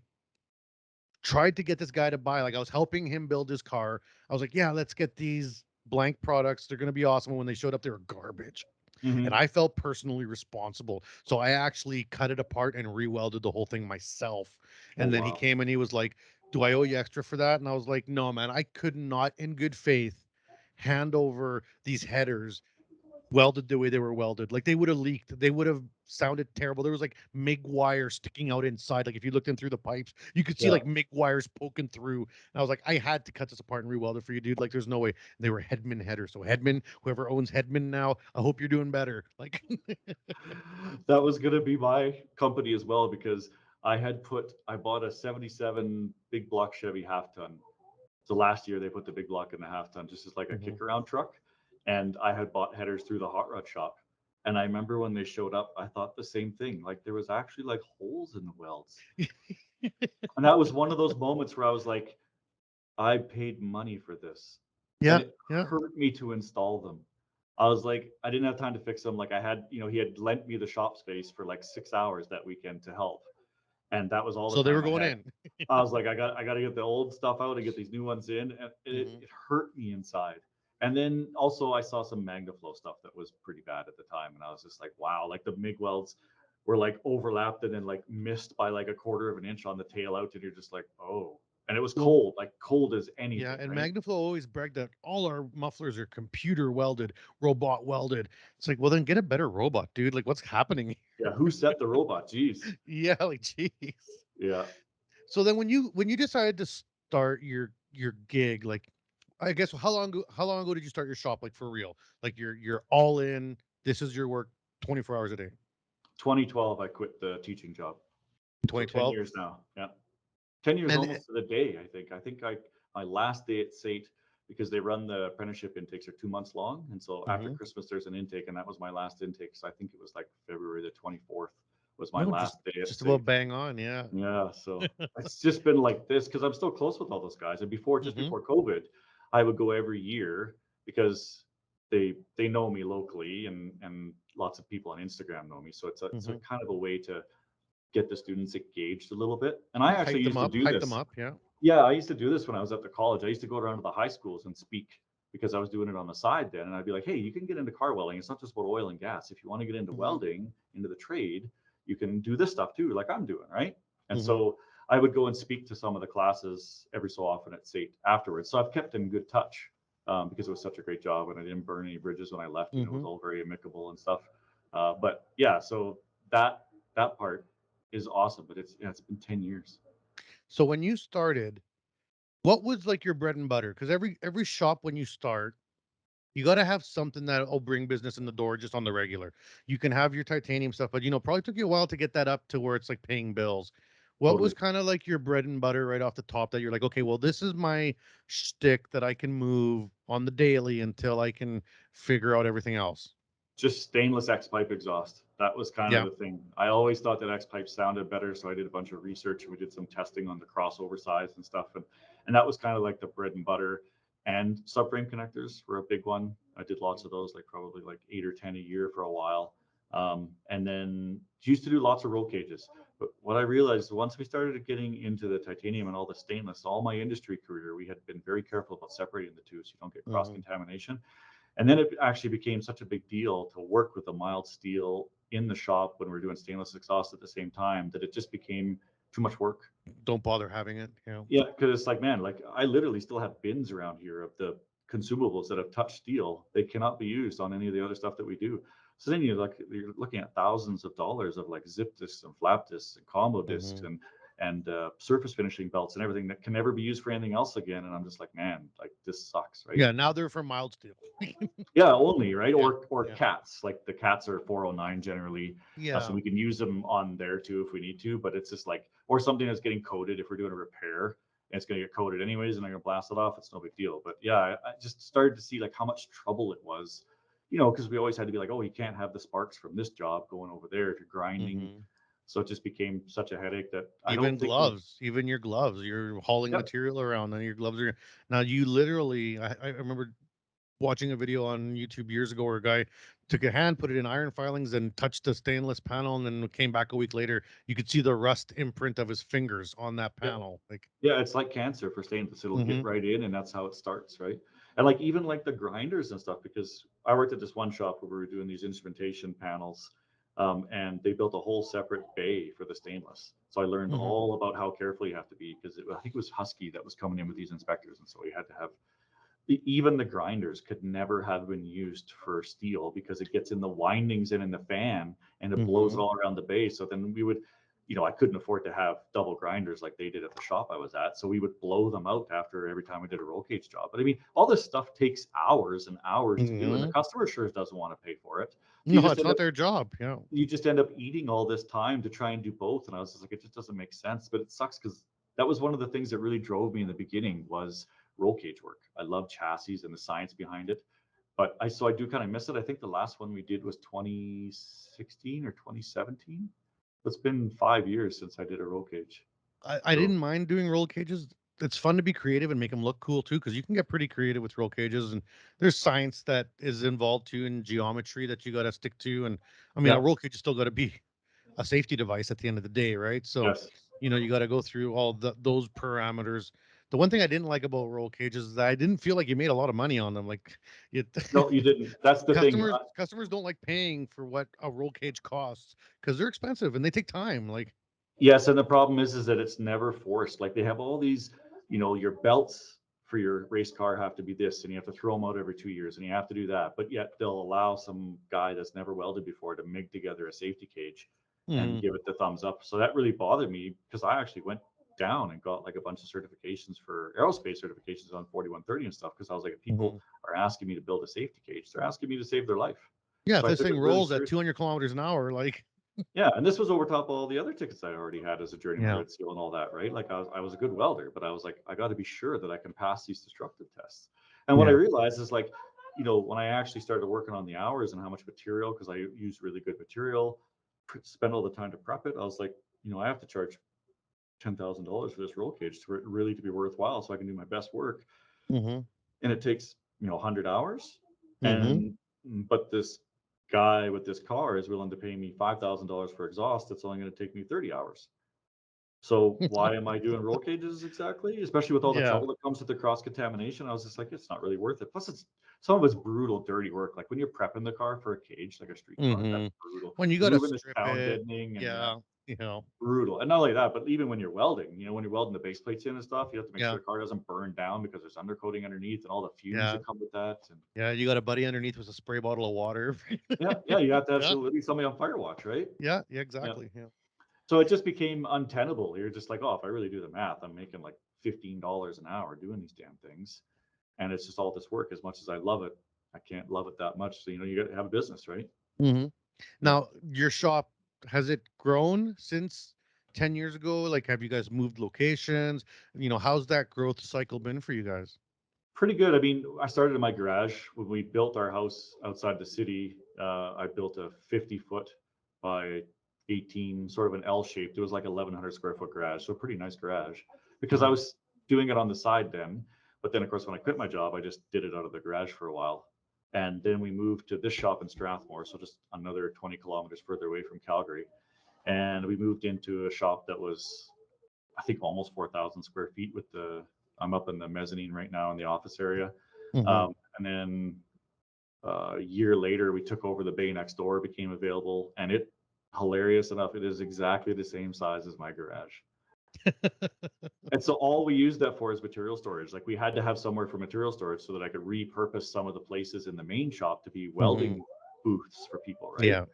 tried to get this guy to buy, like, I was helping him build his car. I was like, yeah, let's get these blank products. They're going to be awesome. And when they showed up, they were garbage. And I felt personally responsible. So I actually cut it apart and re-welded the whole thing myself. And then he came and he was like, do I owe you extra for that? And I was like, no, man, I could not in good faith hand over these headers welded the way they were welded. Like, they would have leaked. They would have sounded terrible. There was like MIG wire sticking out inside. Like, if you looked in through the pipes, you could see like MIG wires poking through. And I was like, I had to cut this apart and re-weld it for you, dude. Like, there's no way. They were Hedman headers. So Hedman, whoever owns Hedman now, I hope you're doing better. Like, that was going to be my company as well, because I bought a 77 big block Chevy half ton. So last year they put the big block in the half ton, just as like a kick around truck. And I had bought headers through the hot rod shop. And I remember when they showed up, I thought the same thing. Like, there was actually like holes in the welds. And that was one of those moments where I was like, I paid money for this. yeah, And it hurt me to install them. I was like, I didn't have time to fix them. Like, I had, he had lent me the shop space for like 6 hours that weekend to help. And that was all the so time they were I going had. in. I was like, I got to get the old stuff out and get these new ones in. And it hurt me inside. And then also I saw some MagnaFlow stuff that was pretty bad at the time. And I was just like, wow, like the MIG welds were like overlapped and then like missed by like a quarter of an inch on the tail out. And you're just like, oh, and it was Well, cold, like cold as anything. yeah, and Right? MagnaFlow always bragged that all our mufflers are computer welded, robot welded. It's like, well, then get a better robot, dude. Like, what's happening? Yeah. Who set the robot? Jeez. Yeah, like, jeez. Yeah. So then when you decided to start your gig, like, I guess how long ago did you start your shop, like, for real? Like, you're all in. This is your work 24 hours a day. 2012, I quit the teaching job. So 10 2012. years now. Yeah. 10 years And almost to the day, I think. My last day at SAIT, because they run the apprenticeship intakes are 2 months long. And so after mhm. Christmas, there's an intake, and that was my last intake. So I think it was like February the 24th was my No, just last day at just SAIT. about bang on, yeah. Yeah. So it's just been like this because I'm still close with all those guys. And just Hmm. before COVID, I would go every year because they know me locally, and lots of people on Instagram know me. So it's a Hmm. kind of a way to get the students engaged a little bit. And I actually Hype them used to up, do hype them this. up, yeah. Yeah, I used to do this when I was at the college. I used to go around to the high schools and speak because I was doing it on the side then. And I'd be like, hey, you can get into car welding. It's not just about oil and gas. If you want to get into Hmm. welding, into the trade, you can do this stuff too, like I'm doing, right? And Hmm. so I would go and speak to some of the classes every so often at SAIT afterwards. So I've kept in good touch because it was such a great job and I didn't burn any bridges when I left. You know, it was Hmm. all very amicable and stuff. But yeah, so that part is awesome. But it's been 10 years. So when you started, what was like your bread and butter? Because every shop when you start, you got to have something that'll bring business in the door just on the regular. You can have your titanium stuff, but probably took you a while to get that up to where it's like paying bills. What was Totally. kind of like your bread and butter right off the top that you're like, okay, well, this is my shtick that I can move on the daily until I can figure out everything else? Just stainless X pipe exhaust. That was kind of Yeah. the thing. I always thought that X pipe sounded better, so I did a bunch of research and we did some testing on the crossover size and stuff, and that was kind of like the bread and butter. And subframe connectors were a big one. I did lots of those, like probably like 8 or 10 a year for a while. And then used to do lots of roll cages. But what I realized once we started getting into the titanium and all the stainless, all my industry career, we had been very careful about separating the two so you don't get cross Hmm. contamination. And then it actually became such a big deal to work with a mild steel in the shop when we are doing stainless exhaust at the same time that it just became too much work. Don't bother having it. Yeah, because it's like, man, like I literally still have bins around here of the consumables that have touched steel. They cannot be used on any of the other stuff that we do. So then you're looking at thousands of dollars of like zip discs and flap discs and combo discs Hmm. and surface finishing belts and everything that can never be used for anything else again. And I'm just like, man, like this sucks, right? Yeah. Now they're for mild steel. Yeah, only, right? Yeah. Or Yeah. cats. Like the cats are 409 generally, so Yeah. we can use them on there too if we need to. But it's just like, or something that's getting coated if we're doing a repair and it's going to get coated anyways, and I'm going to blast it off. It's no big deal. But yeah, I just started to see like how much trouble it was, because we always had to be like, oh, you can't have the sparks from this job going over there if you're grinding. Hmm. So it just became such a headache that I Even don't think we. gloves, even your gloves, you're hauling Yep. material around, and your gloves are now. You literally, I remember watching a video on YouTube years ago where a guy took a hand, put it in iron filings, and touched the stainless panel, and then came back a week later. You could see the rust imprint of his fingers on that Yep. panel. Like, Yeah, it's like cancer for stainless. It'll get hmm. right in, and that's how it starts, right? And like even like the grinders and stuff, because I worked at this one shop where we were doing these instrumentation panels, and they built a whole separate bay for the stainless. So I learned Hmm. all about how careful you have to be because I think it was Husky that was coming in with these inspectors, and so we had to have even the grinders could never have been used for steel because it gets in the windings and in the fan and it blows it Hmm. all around the base. So then we would, I couldn't afford to have double grinders like they did at the shop I was at. So we would blow them out after every time we did a roll cage job. But I mean, all this stuff takes hours and hours to do, and the Hmm. customer sure doesn't want to pay for it. So No, it's not their job. Yeah. you just end up eating all this time to try and do both. And I was just like, it just doesn't make sense. But it sucks because that was one of the things that really drove me in the beginning was roll cage work. I love chassis and the science behind it. But I do kind of miss it. I think the last one we did was 2016 or 2017. It's been 5 years since I did a roll cage. I So didn't mind doing roll cages. It's fun to be creative and make them look cool too, because you can get pretty creative with roll cages, and there's science that is involved too in geometry that you got to stick to. And I mean, a yeah, roll cage is still got to be a safety device at the end of the day, right? So, yes, you got to go through all those parameters. The one thing I didn't like about roll cages is that I didn't feel like you made a lot of money on them. Like, it, No, you didn't. That's the thing. customers don't like paying for what a roll cage costs because they're expensive and they take time. Like, Yes, and the problem is that it's never forced. Like they have all these, your belts for your race car have to be this, and you have to throw them out every 2 years, and you have to do that. But yet they'll allow some guy that's never welded before to MIG together a safety cage and give it the thumbs up. So that really bothered me because I actually went down and got like a bunch of certifications for aerospace certifications on 4130 and stuff because I was like, if people are asking me to build a safety cage, they're asking me to save their life. Yeah, so if this thing rolls at 200 kilometers an hour, like. Yeah, and this was over top of all the other tickets I already had as a journeyman Yeah. red seal and all that, right? Like I was a good welder, but I was like, I got to be sure that I can pass these destructive tests. And what I realized is like, when I actually started working on the hours and how much material, because I use really good material, spend all the time to prep it, I was like, I have to charge $10,000 for this roll cage to really to be worthwhile, so I can do my best work. And it takes 100 hours, and but this guy with this car is willing to pay me $5,000 for exhaust. That's only going to take me 30 hours. So why am I doing roll cages exactly? Especially with all the trouble that comes with the cross contamination. I was just like, it's not really worth it. Plus, some of it's brutal, dirty work. Like when you're prepping the car for a cage, like a street car, that's brutal. When you got to moving the strip sound it, deadening and you brutal. And not only that, but even when you're welding, when you're welding the base plates in and stuff, you have to make sure the car doesn't burn down because there's undercoating underneath and all the fumes that come with that. And you got a buddy underneath with a spray bottle of water. yeah, you have to have somebody on fire watch, right? Yeah, exactly. Yeah. So it just became untenable. You're just like, oh, if I really do the math, I'm making like $15 an hour doing these damn things. And it's just all this work. As much as I love it, I can't love it that much. So, you got to have a business, right? Now, your shop, has it grown since 10 years ago? Like, have you guys moved locations? How's that growth cycle been for you guys? Pretty good. I mean, I started in my garage when we built our house outside the city. I built a 50-foot by 18, sort of an L shaped. It was like 1,100 square foot garage, so a pretty nice garage because I was doing it on the side then. But then, of course, when I quit my job, I just did it out of the garage for a while. And then we moved to this shop in Strathmore, so just another 20 kilometers further away from Calgary. And we moved into a shop that was, I think, almost 4,000 square feet I'm up in the mezzanine right now in the office area. And then a year later, we took over the bay next door, became available, and hilarious enough, it is exactly the same size as my garage. And so all we used that for is material storage. Like we had to have somewhere for material storage so that I could repurpose some of the places in the main shop to be welding booths for people, right? Yeah.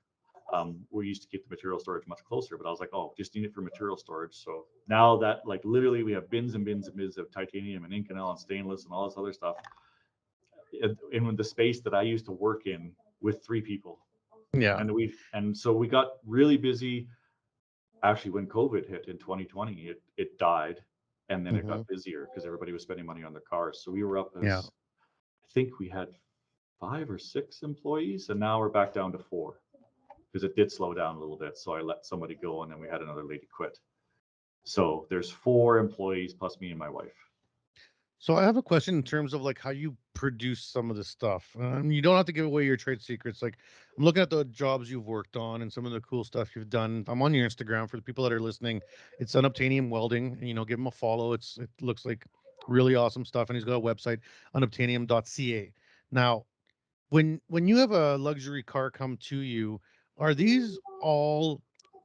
We used to keep the material storage much closer, but I was like, oh, just need it for material storage. So now that like literally we have bins and bins and bins of titanium and Inconel and stainless and all this other stuff in the space that I used to work in with 3 people. Yeah. And so we got really busy. Actually, when COVID hit in 2020, it died, and then it got busier because everybody was spending money on their cars. So we were up as I think we had 5 or 6 employees, and now we're back down to 4 because it did slow down a little bit. So I let somebody go, and then we had another lady quit. So there's 4 employees plus me and my wife. So I have a question in terms of like how you produce some of this stuff. You don't have to give away your trade secrets. Like I'm looking at the jobs you've worked on and some of the cool stuff you've done. I'm on your Instagram for the people that are listening. It's Unobtainium Welding. Give him a follow. It looks like really awesome stuff, and he's got a website, unobtainium.ca. Now, when you have a luxury car come to you, are these all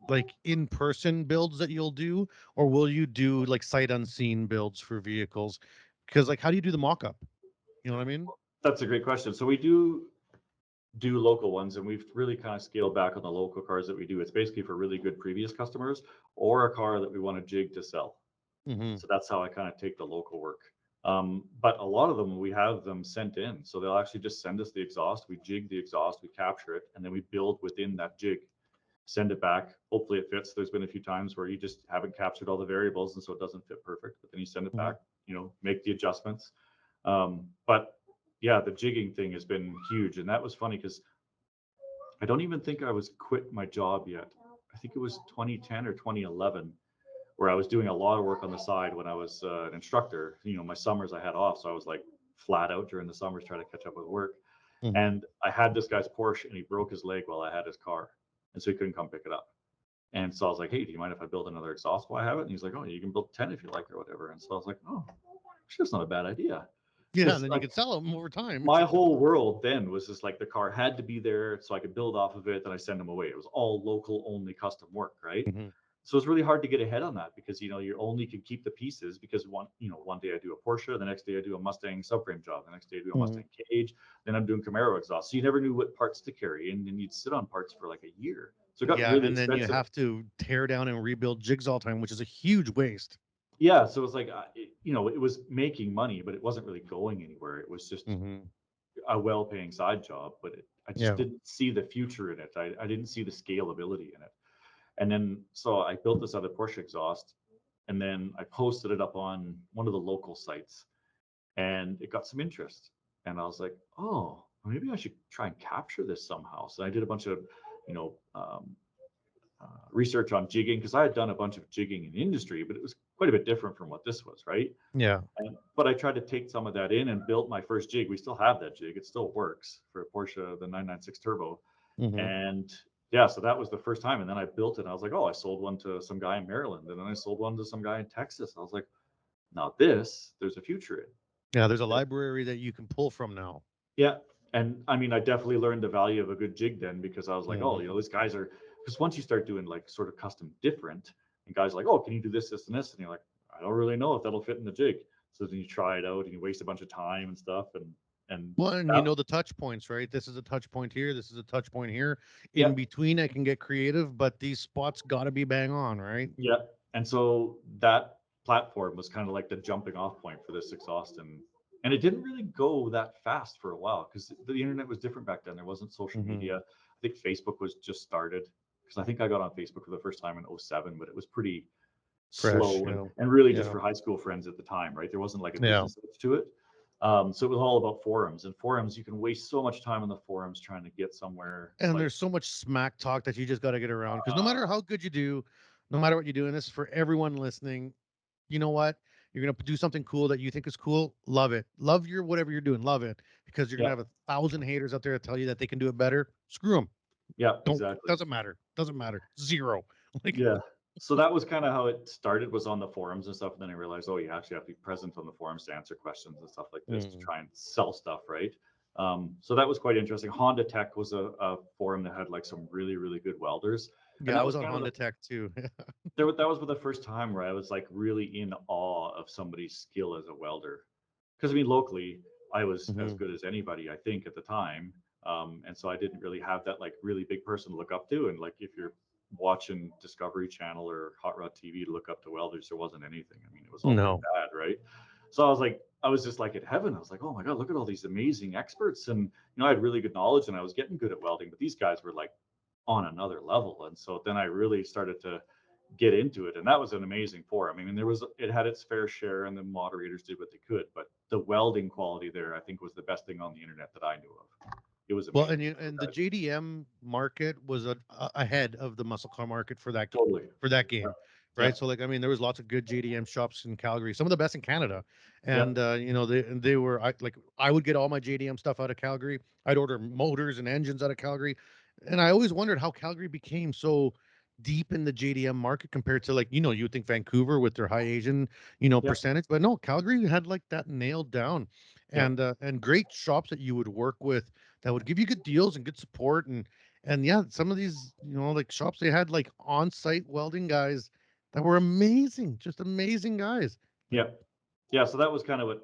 like in-person builds that you'll do, or will you do like sight unseen builds for vehicles? Because like, how do you do the mock-up? You know what I mean? That's a great question. So we do local ones, and we've really kind of scaled back on the local cars that we do. It's basically for really good previous customers or a car that we want to jig to sell. So that's how I kind of take the local work. But a lot of them, we have them sent in. So they'll actually just send us the exhaust. We jig the exhaust, we capture it, and then we build within that jig, send it back. Hopefully it fits. There's been a few times where you just haven't captured all the variables, and so it doesn't fit perfect, but then you send it back, make the adjustments. But yeah, the jigging thing has been huge. And that was funny because I don't even think I was quit my job yet. I think it was 2010 or 2011 where I was doing a lot of work on the side when I was an instructor. My summers I had off, so I was like flat out during the summers trying to catch up with work. And I had this guy's Porsche, and he broke his leg while I had his car, and so he couldn't come pick it up. And so I was like, hey, do you mind if I build another exhaust while I have it? And he's like, oh, you can build 10 if you like or whatever. And so I was like, oh, That's not a bad idea. Yeah, 'Cause, and then you like, can sell them over time. my whole world then was just like the car had to be there so I could build off of it, then I send them away. It was all local only custom work, right? Mhm. So it's really hard to get ahead on that because you only can keep the pieces because one day I do a Porsche, the next day I do a Mustang subframe job, the next day I do a Mhm. Mustang cage, then I'm doing Camaro exhaust. So you never knew what parts to carry, and then you'd sit on parts for like a year. So it got Yeah, really and then you expensive. have to tear down and rebuild jigs all the time, which is a huge waste. Yeah, so it was like it was making money, but it wasn't really going anywhere. It was just Mhm. a well-paying side job, but I just Yeah. didn't see the future in it. I didn't see the scalability in it. And then so I built this other Porsche exhaust, and then I posted it up on one of the local sites, and it got some interest. And I was like, oh, maybe I should try and capture this somehow. So I did a bunch of, you know, research on jigging because I had done a bunch of jigging in industry, but it was quite a bit different from what this was, right? Yeah. But I tried to take some of that in and built my first jig. We still have that jig; it still works for a Porsche, the 996 Turbo. Mhm. And yeah, so that was the first time. And then I built it. And I was like, oh, I sold one to some guy in Maryland, and then I sold one to some guy in Texas. I was like, now there's a future in. Yeah, there's a library that you can pull from now. Yeah. And I mean, I definitely learned the value of a good jig then because I was like, oh, Mhm. these guys are, because once you start doing like sort of custom different, and guys are like, oh, can you do this, this, and this? And you're like, I don't really know if that'll fit in the jig. So then you try it out and you waste a bunch of time and stuff. And Well, and you that, know the touch points, right? This is a touch point here. This is a touch point here. yeah, In between, I can get creative, but these spots got to be bang on, right? yeah. And so that platform was kind of like the jumping off point for this exhaust. And it didn't really go that fast for a while because the internet was different back then. There wasn't social Mhm. media. I think Facebook was just started because I think I got on Facebook for the first time in '07, but it was pretty Fresh, slow you and, know. and really just Yeah. for high school friends at the time, right? There wasn't like a Yeah. business edge to it. So it was all about forums, and forums, you can waste so much time on the forums trying to get somewhere And like, there's so much smack talk that you just got to get around because no matter how good you do, no matter what you do, and this is for everyone listening, you know what? You're gonna do something cool that you think is cool. Love it. Love your whatever you're doing. Love it because you're gonna yeah, have 1,000 haters out there that tell you that they can do it better. Screw them. yeah, Don't. exactly. Doesn't matter. Doesn't matter. Zero. Like. Yeah. So that was kind of how it started, was on the forums and stuff. And then I realized, oh, you actually have to be present on the forums to answer questions and stuff like this to Mm. try and sell stuff, right? So that was quite interesting. Honda Tech was a forum that had like some really, really good welders. And Yeah, I that was was on kind of Honda Tech too. that was the first time where I was like really in awe of somebody's skill as a welder. Because I mean, locally, I was as Mhm. good as anybody, I think, at the time. And so I didn't really have that like really big person to look up to. And like if you're watching Discovery Channel or Hot Rod TV to look up to welders, there wasn't anything. I mean, it was all pretty No. bad, right? So I was just like at heaven. I was like, oh my God, look at all these amazing experts. And I had really good knowledge and I was getting good at welding, but these guys were like on another level. And so then I really started to get into it, and that was an amazing forum. I mean, it had its fair share, and the moderators did what they could, but the welding quality there, I think, was the best thing on the internet that I knew of. It was Well, amazing. and the JDM market was ahead of the muscle car market for Totally. for that Yeah. game, Yeah. right? So like I mean, there was lots of good JDM shops in Calgary, some of the best in Canada, Yeah. and they were I would get all my JDM stuff out of Calgary. I'd order motors and engines out of Calgary, and I always wondered how Calgary became so deep in the JDM market compared to like you would think Vancouver with their high Asian Yeah. percentage, but no, Calgary had like that nailed down, Yeah. and great shops that you would work with that would give you good deals and good support and yeah, some of these like shops they had like on-site welding guys that were amazing, just amazing guys. Like. Yeah. Yeah. So that was kind of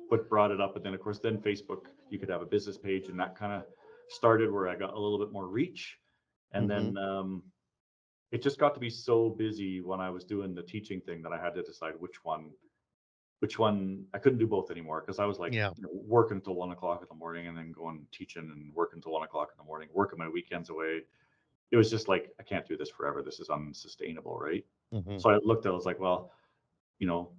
what brought it up. And then of course, then Facebook, you could have a business page, and that kind of started where I got a little bit more reach. And Hmm. then it just got to be so busy when I was doing the teaching thing that I had to decide which one I couldn't do both anymore because I was like Yeah. working until 1 o'clock in the morning and then going teaching and working until 1 o'clock in the morning, working my weekends away. It was just like, I can't do this forever. This is unsustainable, right? Hmm. So I looked at it, I was like, well, you know,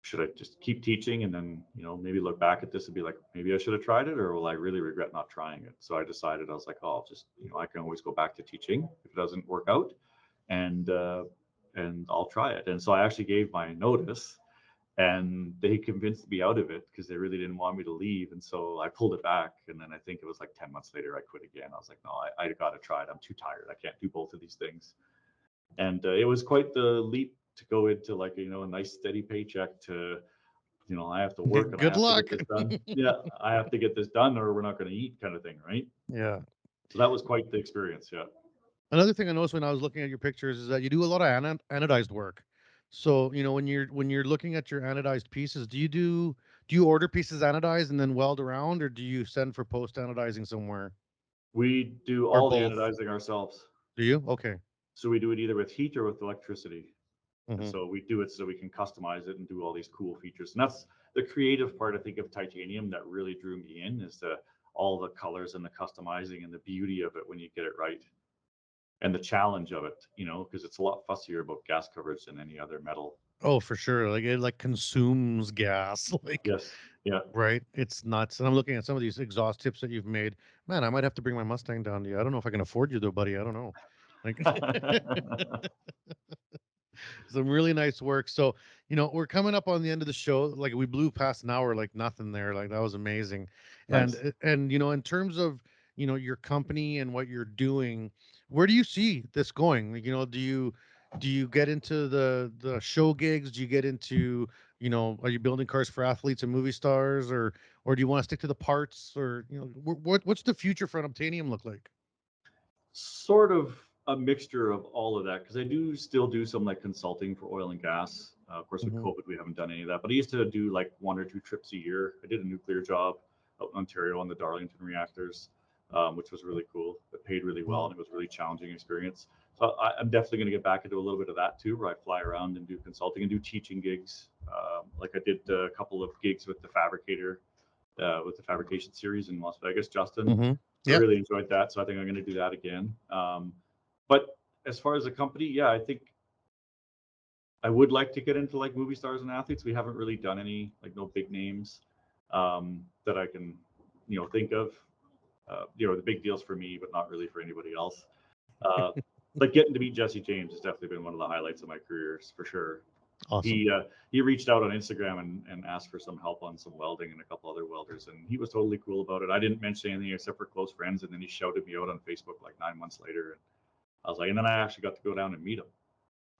should I just keep teaching and then, maybe look back at this and be like, maybe I should have tried it, or will I really regret not trying it? So I decided, I was like, oh, I'll just, I can always go back to teaching if it doesn't work out, and I'll try it. And so I actually gave my notice, and they convinced me out of it because they really didn't want me to leave. And so I pulled it back. And then I think it was like 10 months later, I quit again. I was like, no, I got to try it. I'm too tired. I can't do both of these things. And it was quite the leap to go into like, a nice steady paycheck to You know, I have to work and I Good have to luck. get this done. Yeah, I have to get this done or we're not going to eat, kind of thing, right? Yeah. So that was quite the experience. Yeah. Another thing I noticed when I was looking at your pictures is that you do a lot of anodized work. So, when you're looking at your anodized pieces, do you order pieces anodized and then weld around, or do you send for post anodizing somewhere, We do or all the both? anodizing ourselves. Do you? Okay. So we do it either with heat or with electricity. And Hmm. so we do it so we can customize it and do all these cool features. And that's the creative part, I think, of titanium that really drew me in, is all the colors and the customizing and the beauty of it when you get it right. And the challenge of it, because it's a lot fussier about gas coverage than any other metal. Oh, for sure. Like it like consumes gas. Like, Yes. Yeah. right? It's nuts. And I'm looking at some of these exhaust tips that you've made. Man, I might have to bring my Mustang down to you. I don't know if I can afford you though, buddy. I don't know. Like some really nice work. So, we're coming up on the end of the show. Like we blew past an hour like nothing there. Like that was amazing. And Nice. in terms of, your company and what you're doing, where do you see this going? Like, do you get into the show gigs? Do you get into, are you building cars for athletes and movie stars, or do you want to stick to the parts, or what's the future for Unobtainium look like? Sort of a mixture of all of that, because I do still do some like consulting for oil and gas. Of course, with Hmm. COVID, we haven't done any of that, but I used to do like 1 or 2 trips a year. I did a nuclear job out in Ontario on the Darlington reactors, which was really cool. It paid really well, and it was a really challenging experience. So I'm definitely going to get back into a little bit of that too, where I fly around and do consulting and do teaching gigs. Like I did a couple of gigs with the fabricator, with the fabrication series in Las Vegas, Justin. Hmm. I Yep. really enjoyed that, so I think I'm going to do that again. But as far as the company, yeah, I think I would like to get into like movie stars and athletes. We haven't really done any, like no big names that I can, think of. The big deals for me, but not really for anybody else. Uh, but getting to meet Jesse James has definitely been one of the highlights of my career, for sure. Awesome. He reached out on Instagram and asked for some help on some welding and a couple other welders, and he was totally cool about it. I didn't mention anything except for close friends, and then he shouted me out on Facebook like 9 months later, and I was like, and then I actually got to go down and meet him.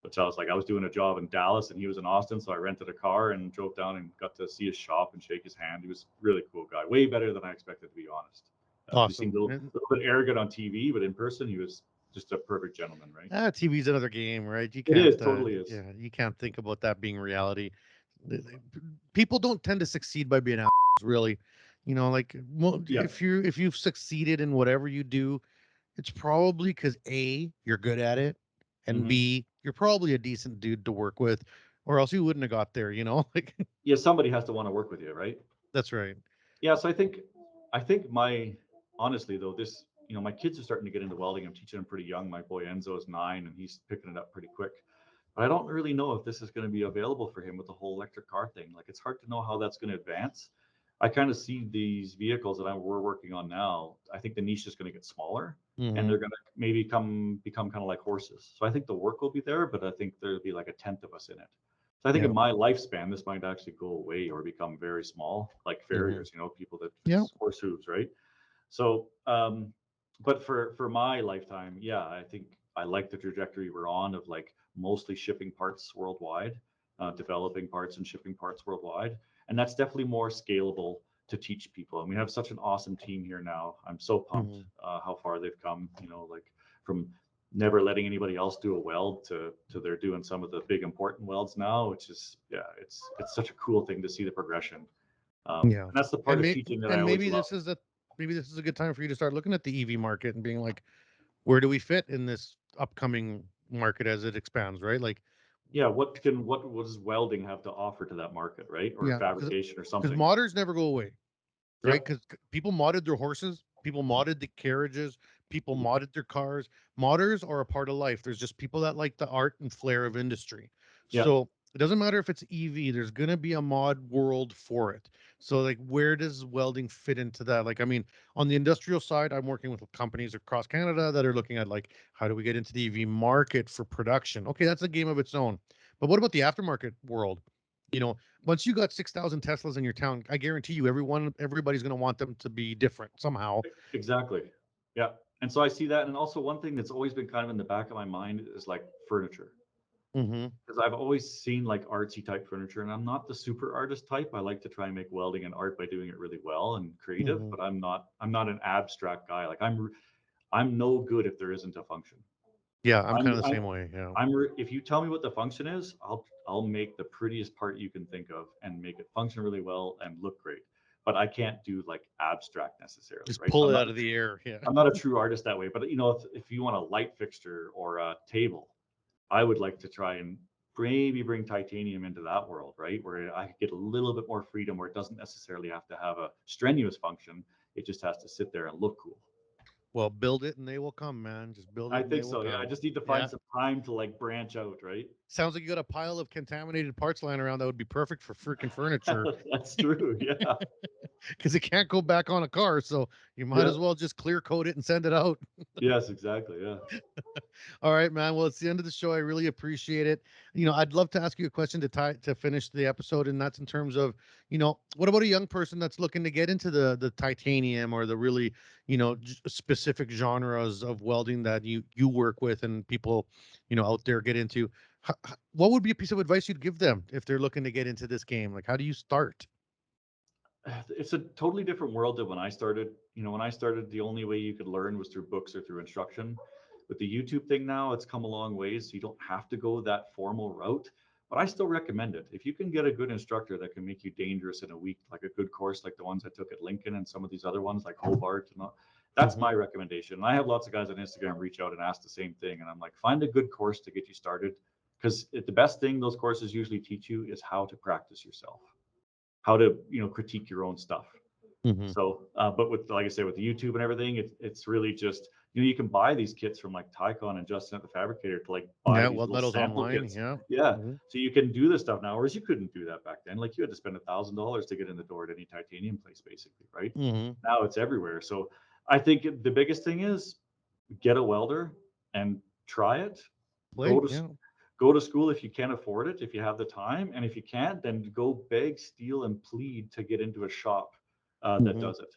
Which I was like, I was doing a job in Dallas and he was in Austin, so I rented a car and drove down and got to see his shop and shake his hand. He was a really cool guy, way better than I expected, to be honest. He seemed Awesome. a little bit arrogant on TV, but in person, he was just a perfect gentleman, right? TV's another game, right? You It can't, is, totally is. yeah, you can't think about that being reality. People don't tend to succeed by being really, like, well, Yeah. if you've succeeded in whatever you do, it's probably because A, you're good at it, and Hmm. B, you're probably a decent dude to work with, or else you wouldn't have got there, like, Yeah, somebody has to want to work with you, right? that's right. Yeah, so I think honestly though, this, my kids are starting to get into welding. I'm teaching them pretty young. My boy Enzo is 9 and he's picking it up pretty quick. But I don't really know if this is going to be available for him with the whole electric car thing. Like, it's hard to know how that's going to advance. I kind of see these vehicles that we're working on now. I think the niche is going to get smaller, and Hmm. they're going to maybe become kind of like horses. So I think the work will be there, but I think there'll be like a tenth of us in it. So I think Yeah. in my lifespan, this might actually go away or become very small, like Hmm. farriers. People that Yeah. just horse hooves, right? So, but for my lifetime, yeah, I think I like the trajectory we're on of like mostly shipping parts worldwide, developing parts and shipping parts worldwide, and that's definitely more scalable to teach people. And we have such an awesome team here now. I'm so pumped Hmm. how far they've come. Like from never letting anybody else do a weld to they're doing some of the big important welds now, which is, yeah, it's such a cool thing to see the progression. Yeah. And that's the part And of teaching that I and always maybe love. this is a good time for you to start looking at the EV market and being like, where do we fit in this upcoming market as it expands, right? Like, Yeah, what does welding have to offer to that market, right? Or yeah, fabrication or because something. modders never go away, right? Yep. Because people modded their horses, people modded the carriages, people modded their cars. Modders are a part of life. There's just people that like the art and flair of industry. Yep. So it doesn't matter if it's EV, there's gonna be a mod world for it. So like, where does welding fit into that? Like, I mean, on the industrial side, I'm working with companies across Canada that are looking at like, how do we get into the EV market for production? Okay, that's a game of its own. But what about the aftermarket world? You know, once you got 6,000 Teslas in your town, I guarantee you, everybody's going to want them to be different somehow. Exactly. Yeah. And so I see that. And also one thing that's always been kind of in the back of my mind is like furniture. Mm-hmm. because I've always seen like artsy type furniture, and I'm not the super artist type. I like to try and make welding and art by doing it really well and creative, Mm-hmm. but I'm not an abstract guy. Like I'm no good if there isn't a function. Yeah, I'm kind I'm of the I'm same way. Yeah. if you tell me what the function is, I'll make the prettiest part you can think of and make it function really well and look great. But I can't do like abstract necessarily, Just right? So pull it out of the air. Yeah. I'm not a true artist that way. But if you want a light fixture or a table, I would like to try and maybe bring titanium into that world, right? Where I get a little bit more freedom, where it doesn't necessarily have to have a strenuous function. It just has to sit there and look cool. Well, build it and they will come, man. Just build I it and they think will so. Yeah, I come. just need to find Yeah. some time to like branch out, right? Sounds like you got a pile of contaminated parts lying around that would be perfect for freaking furniture That's true. Yeah. because it can't go back on a car. So you might Yeah. as well just clear coat it and send it out. Yes, exactly. Yeah. All right, man. Well, it's the end of the show. I really appreciate it. I'd love to ask you a question to finish the episode, and that's in terms of, what about a young person that's looking to get into the titanium or the really, specific genres of welding that you work with and people, out there get into. What would be a piece of advice you'd give them if they're looking to get into this game? Like, how do you start? It's a totally different world than when I started. When I started, the only way you could learn was through books or through instruction. With the YouTube thing now, it's come a long ways. So you don't have to go that formal route, but I still recommend it. If you can get a good instructor that can make you dangerous in a week, like a good course, like the ones I took at Lincoln and some of these other ones like Hobart, that's Hmm. my recommendation. And I have lots of guys on Instagram reach out and ask the same thing. And I'm like, find a good course to get you started. Because the best thing those courses usually teach you is how to practice yourself, how to critique your own stuff. Hmm. So, but with, like I said, with the YouTube and everything, it's really just, you can buy these kits from like Tycon and Justin at the Fabricator to like buy Yeah, these weld little metals sample online. kits. Yeah. Yeah. Hmm. So you can do this stuff now, whereas you couldn't do that back then. Like you had to spend $1,000 to get in the door at any titanium place, basically, right? Hmm. Now it's everywhere. So I think the biggest thing is get a welder and try it. Go Play. to Yeah. go to school if you can afford it, if you have the time, and if you can't, then go beg, steal, and plead to get into a shop that Hmm. does it.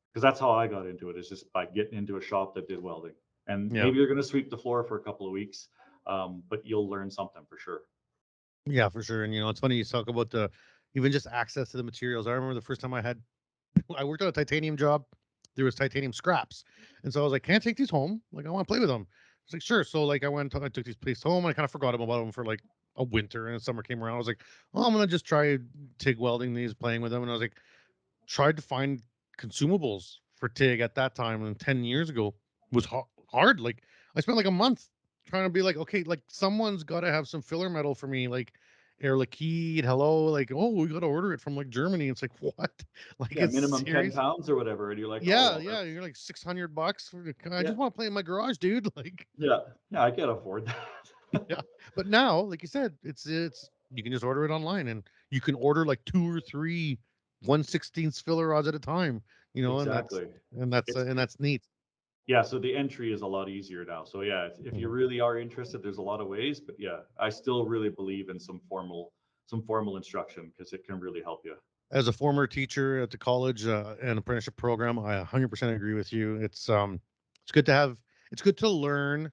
Because that's how I got into it, is just by getting into a shop that did welding. And Yeah. maybe you're going to sweep the floor for a couple of weeks, but you'll learn something for sure. Yeah, for sure. And it's funny you talk about the even just access to the materials. I remember the first time I worked on a titanium job. There was titanium scraps, and so I was like, "Can I take these home? Like, I want to play with them." It's like, "Sure." So like, I took these plates home. And I kind of forgot about them for like a winter, and summer came around. I was like, "Oh, I'm gonna just try TIG welding these, playing with them." And I was like, tried to find consumables for TIG at that time, and 10 years ago was hard. Like, I spent like a month trying to be like, okay, like someone's got to have some filler metal for me, like Air Liquide, hello, like, oh, we got to order it from like Germany. It's like, what? Like, Yeah, it's minimum 10 serious. pounds or whatever. And you're like, oh, Yeah, well, yeah, that's, you're like $600 I yeah, just want to play in my garage, dude. Like, yeah, yeah, I can't afford that. yeah. But now, like you said, it's you can just order it online, and you can order like 2 or 3 1/16 filler rods at a time, and that's Exactly. and that's It's, and that's neat. yeah, so the entry is a lot easier now. So yeah, if you Mhm. really are interested, there's a lot of ways, but yeah, I still really believe in some formal instruction because it can really help you. As a former teacher at the college and apprenticeship program, I 100% agree with you. It's good to have it's good to learn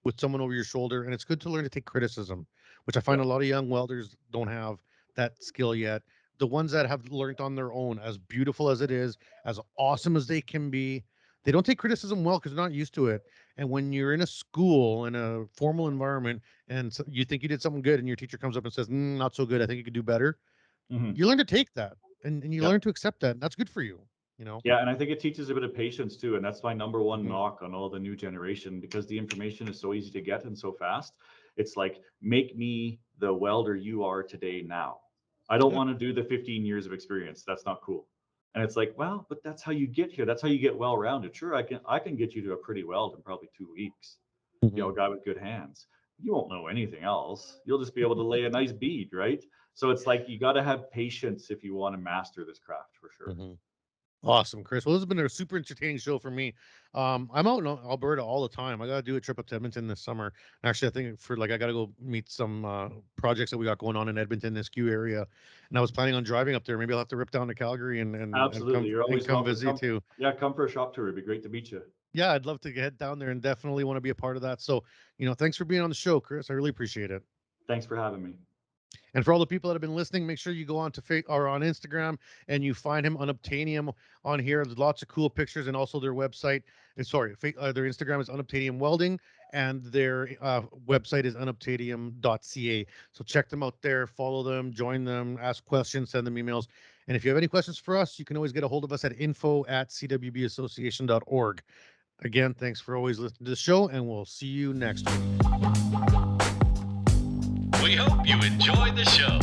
with someone over your shoulder, and it's good to learn to take criticism, which I find Yeah. a lot of young welders don't have that skill yet. The ones that have learned on their own, as beautiful as it is, as awesome as they can be, they don't take criticism well because they're not used to it. And when you're in a school, in a formal environment, and so you think you did something good, and your teacher comes up and says, not so good, I think you could do better, Hmm. you learn to take that, and you Yeah. learn to accept that. And that's good for you, you know? Yeah, and I think it teaches a bit of patience too, and that's my number one Mhm. knock on all the new generation because the information is so easy to get and so fast. It's like, make me the welder you are today now. I don't Yeah. want to do the 15 years of experience. That's not cool. And it's like, well, but that's how you get here. That's how you get well rounded. Sure, I can get you to a pretty weld in probably 2 weeks. Mhm. A guy with good hands. You won't know anything else. You'll just be able to lay a nice bead, right? So it's like you got to have patience if you want to master this craft for sure. Mhm. Awesome, Chris. Well, this has been a super entertaining show for me. I'm out in Alberta all the time. I gotta do a trip up to Edmonton this summer. Actually, I think for like I gotta go meet some projects that we got going on in Edmonton, this Q area. And I was planning on driving up there. Maybe I'll have to rip down to Calgary and Absolutely. You're always come welcome. visit Come, too. yeah, come for a shop tour. It'd be great to meet you. Yeah, I'd love to get down there and definitely want to be a part of that. So, thanks for being on the show, Chris. I really appreciate it. Thanks for having me. And for all the people that have been listening, make sure you go on to or on Instagram and you find him Unobtainium on here. There's lots of cool pictures, and also their website. And sorry, their Instagram is Unobtainium Welding, and their website is unobtainium.ca. So check them out there, follow them, join them, ask questions, send them emails. And if you have any questions for us, you can always get a hold of us at info@cwbassociation.org. Again, thanks for always listening to the show, and we'll see you next week. We hope you enjoyed the show.